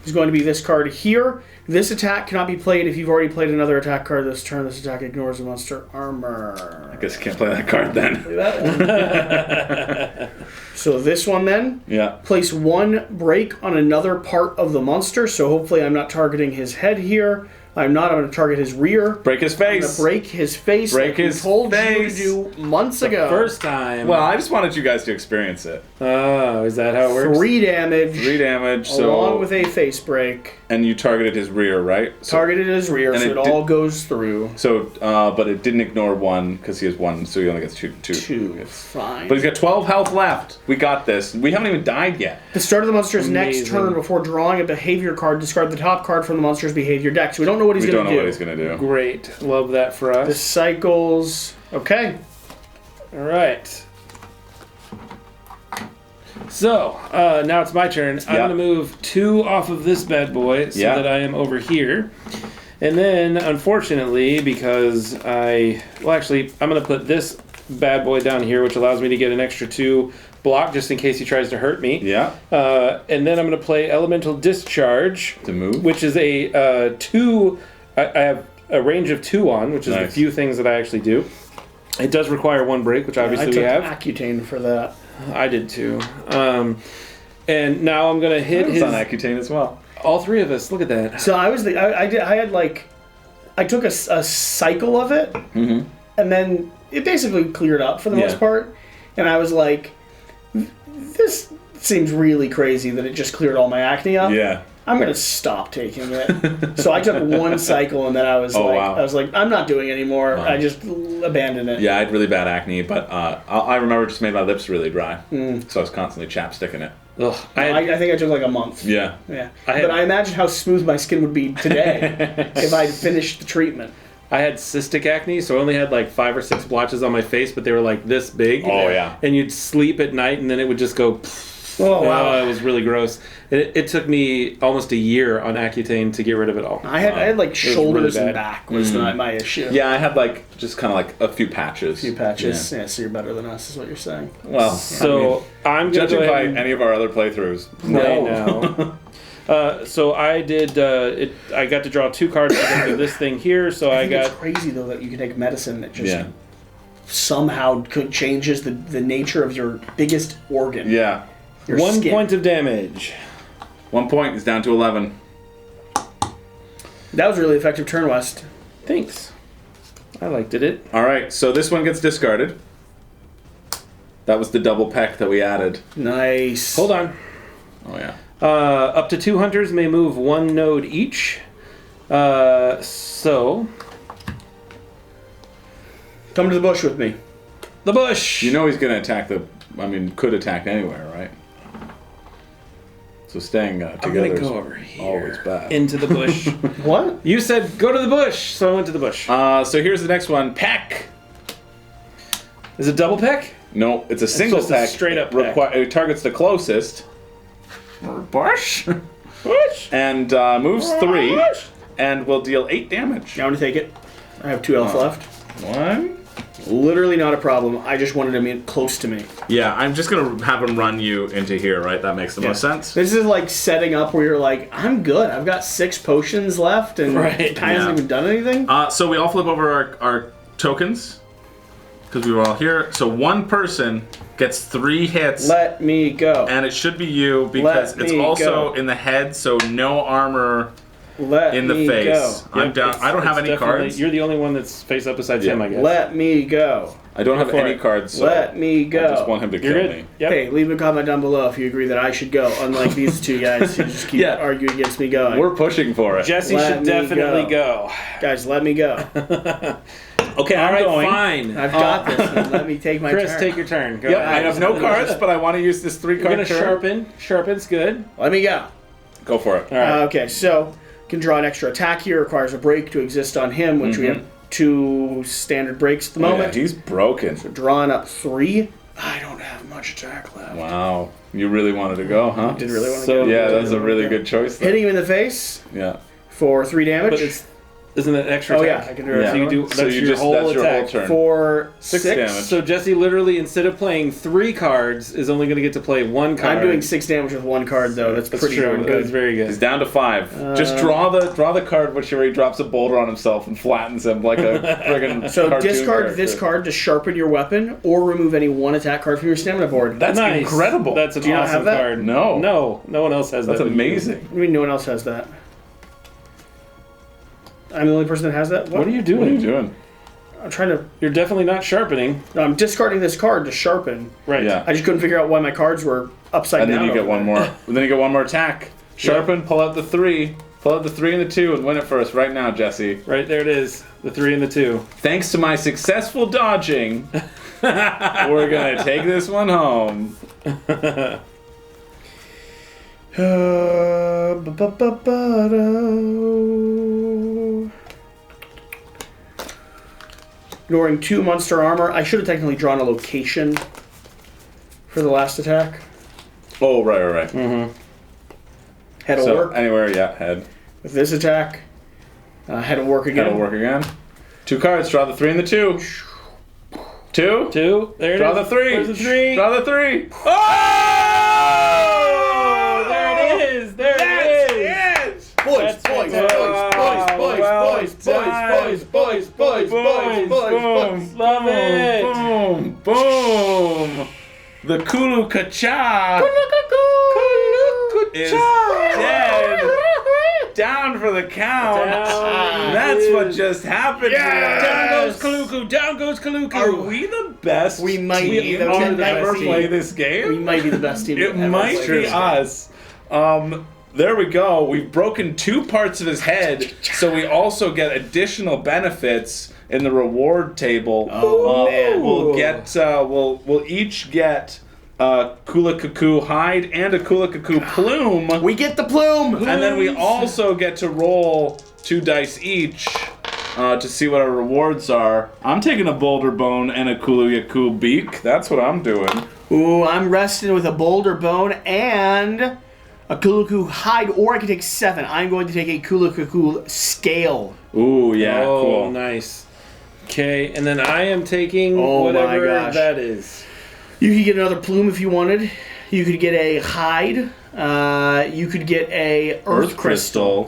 Speaker 1: is going to be this card here. This attack cannot be played if you've already played another attack card this turn. This attack ignores the monster armor.
Speaker 2: I guess you can't play that card then.
Speaker 1: Play that one. So this one then.
Speaker 2: Yeah.
Speaker 1: Place 1 break on another part of the monster. So hopefully I'm not targeting his head here. I'm going to target his rear.
Speaker 2: Break his face.
Speaker 1: I'm going to break his face.
Speaker 2: Break his
Speaker 1: told
Speaker 2: face.
Speaker 1: you to do months ago.
Speaker 3: First time.
Speaker 2: Well, I just wanted you guys to experience it.
Speaker 3: Oh, is that how it works?
Speaker 1: 3 damage.
Speaker 2: 3 damage.
Speaker 1: Along with a face break.
Speaker 2: And you targeted his rear, right?
Speaker 1: Targeted his rear, so it all goes through.
Speaker 2: So, but it didn't ignore 1 because he has 1, so he only gets 2.
Speaker 1: 2. Fine.
Speaker 2: But he's got 12 health left. We got this. We haven't even died yet.
Speaker 1: The start of the monster's
Speaker 3: Amazing.
Speaker 1: next turn, before drawing a behavior card, discard the top card from the monster's behavior deck. So we don't know what he's going to do.
Speaker 2: We don't know what he's going to do.
Speaker 3: Great. Love that for us.
Speaker 1: The cycles. Okay.
Speaker 3: All right. So, now it's my turn. I'm going to move 2 off of this bad boy so that I am over here. And then, unfortunately, because I'm going to put this bad boy down here, which allows me to get an extra 2 block just in case he tries to hurt me.
Speaker 2: Yeah.
Speaker 3: And then I'm going to play Elemental Discharge.
Speaker 2: To move?
Speaker 3: Which is a 2... I have a range of 2 on, which is the few things that I actually do. It does require 1 break, which obviously we have.
Speaker 1: I took Accutane for that.
Speaker 3: I did too. And now I'm gonna hit his.
Speaker 2: on Accutane as well.
Speaker 3: All 3 of us. Look at that.
Speaker 1: So I took a cycle of it, and then it basically cleared up for the most part. And I was like, this seems really crazy that it just cleared all my acne up.
Speaker 2: Yeah.
Speaker 1: I'm gonna stop taking it. So I took 1 cycle, and then I was I was like, I'm not doing it anymore. I just abandoned it.
Speaker 2: Yeah, I had really bad acne, but I remember it just made my lips really dry. So I was constantly chapsticking it.
Speaker 3: Ugh.
Speaker 1: I think I took like a month.
Speaker 2: Yeah.
Speaker 1: Yeah. But I imagine how smooth my skin would be today if I'd finished the treatment.
Speaker 3: I had cystic acne, so I only had like 5 or 6 blotches on my face, but they were like this big.
Speaker 2: Oh, yeah.
Speaker 3: And you'd sleep at night, and then it would just go...
Speaker 1: Oh, wow.
Speaker 3: It was really gross. It took me almost a year on Accutane to get rid of it all.
Speaker 1: I had like shoulders
Speaker 3: really
Speaker 1: and back was my issue.
Speaker 2: Yeah, I had like just kind of like a few patches.
Speaker 1: Yeah, so you're better than us is what you're saying.
Speaker 2: Well,
Speaker 3: so I'm going to
Speaker 2: judging by any of our other playthroughs.
Speaker 3: No. So I did. I got to draw 2 cards to this thing here. So I got.
Speaker 1: It's crazy though that you can take medicine that just somehow changes the nature of your biggest organ.
Speaker 2: Yeah.
Speaker 1: Your
Speaker 3: 1
Speaker 1: skin.
Speaker 3: point of damage.
Speaker 2: 1 point is down to 11.
Speaker 1: That was a really effective turn, West.
Speaker 3: Thanks. I liked it.
Speaker 2: All right, so this one gets discarded. That was the double peck that we added.
Speaker 1: Nice.
Speaker 3: Hold on.
Speaker 2: Oh yeah.
Speaker 3: Up to 2 hunters may move 1 node each. So
Speaker 1: Come to the bush with me.
Speaker 3: the bush.
Speaker 2: You know he's going to attack could attack anywhere, right? So staying
Speaker 3: I'm
Speaker 2: together
Speaker 3: gonna
Speaker 2: is
Speaker 3: go over here
Speaker 2: always bad.
Speaker 3: into the bush.
Speaker 1: What?
Speaker 3: You said go to the bush, so I went to the bush.
Speaker 2: So here's the next one. Peck.
Speaker 3: Is it double peck?
Speaker 2: No, it's a single
Speaker 3: just a
Speaker 2: peck.
Speaker 3: straight up peck.
Speaker 2: It targets the closest.
Speaker 3: Bush.
Speaker 2: And moves 3. And will deal 8 damage.
Speaker 1: You want to take it? I have 2 health left.
Speaker 2: 1.
Speaker 1: Literally not a problem. I just wanted him close to me.
Speaker 2: Yeah, I'm just going to have him run you into here, right? That makes the most sense.
Speaker 1: This is like setting up where you're like, I'm good. I've got 6 potions left, and Ty hasn't even done anything.
Speaker 2: So we all flip over our tokens because we were all here. So 1 person gets 3 hits.
Speaker 1: Let me go.
Speaker 2: And it should be you because it's also in the head, so no armor in the face.
Speaker 1: Go.
Speaker 2: I'm down. I don't have any cards.
Speaker 3: You're the only one that's face up besides him, I guess.
Speaker 1: Let me go.
Speaker 2: I don't have any cards. So
Speaker 1: Let me go.
Speaker 2: I just want him to kill me.
Speaker 3: Yep.
Speaker 1: Hey, leave a comment down below if you agree that I should go, unlike these 2 guys who just keep arguing against me going.
Speaker 2: We're pushing for it.
Speaker 3: Jesse should definitely go.
Speaker 1: Guys, let me go.
Speaker 2: Okay,
Speaker 3: All
Speaker 2: I'm
Speaker 3: right,
Speaker 2: going.
Speaker 3: Fine.
Speaker 1: I've got this. Then let me take my
Speaker 3: Chris,
Speaker 1: turn.
Speaker 3: take your turn. Go
Speaker 2: Yep,
Speaker 3: ahead.
Speaker 2: I have no cards, but I want to use this 3
Speaker 3: We're
Speaker 2: card
Speaker 3: going to
Speaker 2: turn.
Speaker 3: sharpen. Sharpen's good.
Speaker 1: Let me go.
Speaker 2: Go for it.
Speaker 3: All right.
Speaker 1: Okay, so can draw an extra attack here. Requires a break to exist on him, which we have 2 standard breaks at the moment.
Speaker 2: Yeah, he's broken.
Speaker 1: So drawing up 3. I don't have much attack left.
Speaker 2: Wow. You really wanted to go, huh?
Speaker 1: Did really want to
Speaker 3: So-
Speaker 1: go.
Speaker 2: Yeah, that's a really good choice. Though.
Speaker 1: Hitting him in the face
Speaker 2: Yeah.
Speaker 1: for 3 damage.
Speaker 3: But it's Isn't that extra
Speaker 1: Oh
Speaker 3: attack?
Speaker 1: yeah, I can do it.
Speaker 2: Yeah.
Speaker 3: So you do.
Speaker 2: So
Speaker 3: That's
Speaker 2: you
Speaker 3: your
Speaker 2: just
Speaker 3: whole
Speaker 2: that's your
Speaker 3: attack.
Speaker 2: whole turn.
Speaker 1: For
Speaker 2: 6
Speaker 1: 6
Speaker 2: damage.
Speaker 3: So Jesse literally, instead of playing 3 cards, is only going to get to play 1 card.
Speaker 1: I'm doing 6 damage with 1 card though. That's pretty
Speaker 3: true.
Speaker 1: darn good.
Speaker 3: That's very
Speaker 2: He's
Speaker 3: good.
Speaker 2: down to 5. Just draw the card which he drops a boulder on himself and flattens him like a friggin'
Speaker 1: So
Speaker 2: cartoon
Speaker 1: discard
Speaker 2: character.
Speaker 1: this card to sharpen your weapon, or remove any 1 attack card from your stamina board.
Speaker 2: That's
Speaker 3: Nice.
Speaker 2: incredible.
Speaker 3: That's an
Speaker 1: Do you not
Speaker 3: awesome
Speaker 1: have that?
Speaker 3: card.
Speaker 2: No.
Speaker 3: No one else has
Speaker 2: That's
Speaker 3: that.
Speaker 2: amazing.
Speaker 1: I mean, no one else has that. I'm the only person that has that.
Speaker 3: What are you
Speaker 2: What
Speaker 3: doing?
Speaker 2: are you doing?
Speaker 1: I'm trying to.
Speaker 3: You're definitely not sharpening.
Speaker 1: No, I'm discarding this card to sharpen.
Speaker 3: Right.
Speaker 2: Yeah.
Speaker 1: I just couldn't figure out why my cards were upside
Speaker 2: And
Speaker 1: down.
Speaker 2: then you get
Speaker 1: over
Speaker 2: one
Speaker 1: there.
Speaker 2: more. Then you get one more attack. Sharpen, pull out the 3. Pull out the 3 and the 2 and win it for us right now, Jesse.
Speaker 3: Right there it is. The 3 and the 2.
Speaker 2: Thanks to my successful dodging, we're gonna take this one home.
Speaker 1: Ignoring 2 monster armor. I should have technically drawn a location for the last attack.
Speaker 2: Oh, right.
Speaker 1: Head will
Speaker 2: So
Speaker 1: work.
Speaker 2: anywhere, yeah, head.
Speaker 1: With this attack, head will work again.
Speaker 2: That'll work again. 2 cards. Draw the 3 and the 2. 2.
Speaker 3: 2. There it
Speaker 2: Draw
Speaker 3: is.
Speaker 2: the 3.
Speaker 3: Where's the 3?
Speaker 2: Draw the 3.
Speaker 3: Oh! There it is. There it is.
Speaker 1: Boys, boys, boys, boys, boys, boys, boys, boys, boys, boys.
Speaker 3: Love it.
Speaker 2: Boom. Boom. The Kulu Kacha is dead. Down for the count.
Speaker 3: Down
Speaker 2: That's what
Speaker 3: is-
Speaker 2: just happened.
Speaker 1: Yes.
Speaker 3: Down
Speaker 2: here.
Speaker 3: goes Kaluku. Down goes Kaluku.
Speaker 2: Are we the best?
Speaker 1: We might
Speaker 2: team
Speaker 1: be the
Speaker 2: to
Speaker 1: best
Speaker 2: ever
Speaker 1: team.
Speaker 2: play this
Speaker 1: We
Speaker 2: game.
Speaker 1: might be the best team.
Speaker 2: It
Speaker 1: ever
Speaker 2: might
Speaker 1: played
Speaker 2: be
Speaker 1: this game.
Speaker 2: us. There we go. We've broken 2 parts of his head, so we also get additional benefits in the reward table.
Speaker 1: Oh, man.
Speaker 2: We'll get. We'll each get a Kula Cuckoo hide and a Kula Cuckoo plume,
Speaker 1: We get the plume.
Speaker 2: and then we also get to roll 2 dice each. To see what our rewards are. I'm taking a boulder bone and a Kulu Cuckoo beak. That's what I'm doing.
Speaker 1: Ooh, I'm resting with a boulder bone and a Kuluku hide, or I can take 7. I'm going to take a Kuluku scale.
Speaker 2: Ooh, yeah,
Speaker 3: Oh,
Speaker 2: cool.
Speaker 3: nice. Okay, and then I am taking
Speaker 1: Oh my
Speaker 3: whatever
Speaker 1: gosh.
Speaker 3: that is.
Speaker 1: You could get another plume if you wanted. You could get a hide. You could get a earth crystal.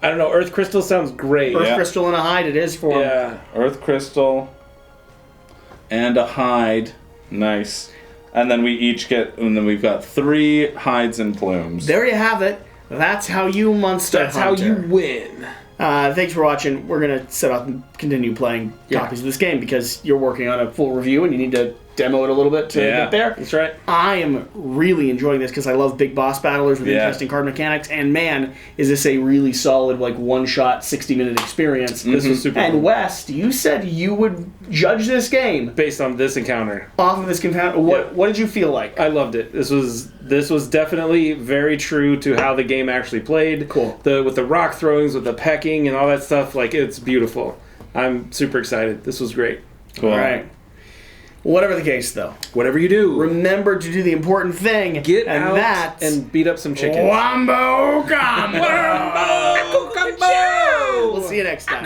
Speaker 3: I don't know. Earth crystal sounds great.
Speaker 1: Earth
Speaker 2: Yeah.
Speaker 1: crystal and a hide it is for.
Speaker 3: Yeah.
Speaker 2: Earth crystal and a hide. Nice. And then we each get, and then we've got 3 hides and plumes.
Speaker 1: There you have it. That's how you Monster
Speaker 3: That's how
Speaker 1: Hunter.
Speaker 3: you win.
Speaker 1: Thanks for watching. We're going to set up and continue playing copies of this game because you're working on a full review and you need to demo it a little bit to get there.
Speaker 3: That's right.
Speaker 1: I am really enjoying this because I love big boss battlers with
Speaker 2: Yeah.
Speaker 1: interesting card mechanics. And man, is this a really solid, like, one-shot, 60-minute experience.
Speaker 3: This was super
Speaker 1: And
Speaker 3: fun.
Speaker 1: West, you said you would judge this game
Speaker 3: Based on this encounter.
Speaker 1: off of this compound. What did you feel like?
Speaker 3: I loved it. This was definitely very true to how the game actually played.
Speaker 1: Cool.
Speaker 3: With the rock throwings, with the pecking and all that stuff, like it's beautiful. I'm super excited. This was great.
Speaker 2: Cool.
Speaker 1: All right. Whatever the case, though,
Speaker 3: Whatever you do,
Speaker 1: remember to do the important thing.
Speaker 3: get
Speaker 1: and
Speaker 3: out
Speaker 1: that's
Speaker 3: and beat up some chickens.
Speaker 1: Wombo Combo.
Speaker 3: Wombo!
Speaker 1: We'll see you next time.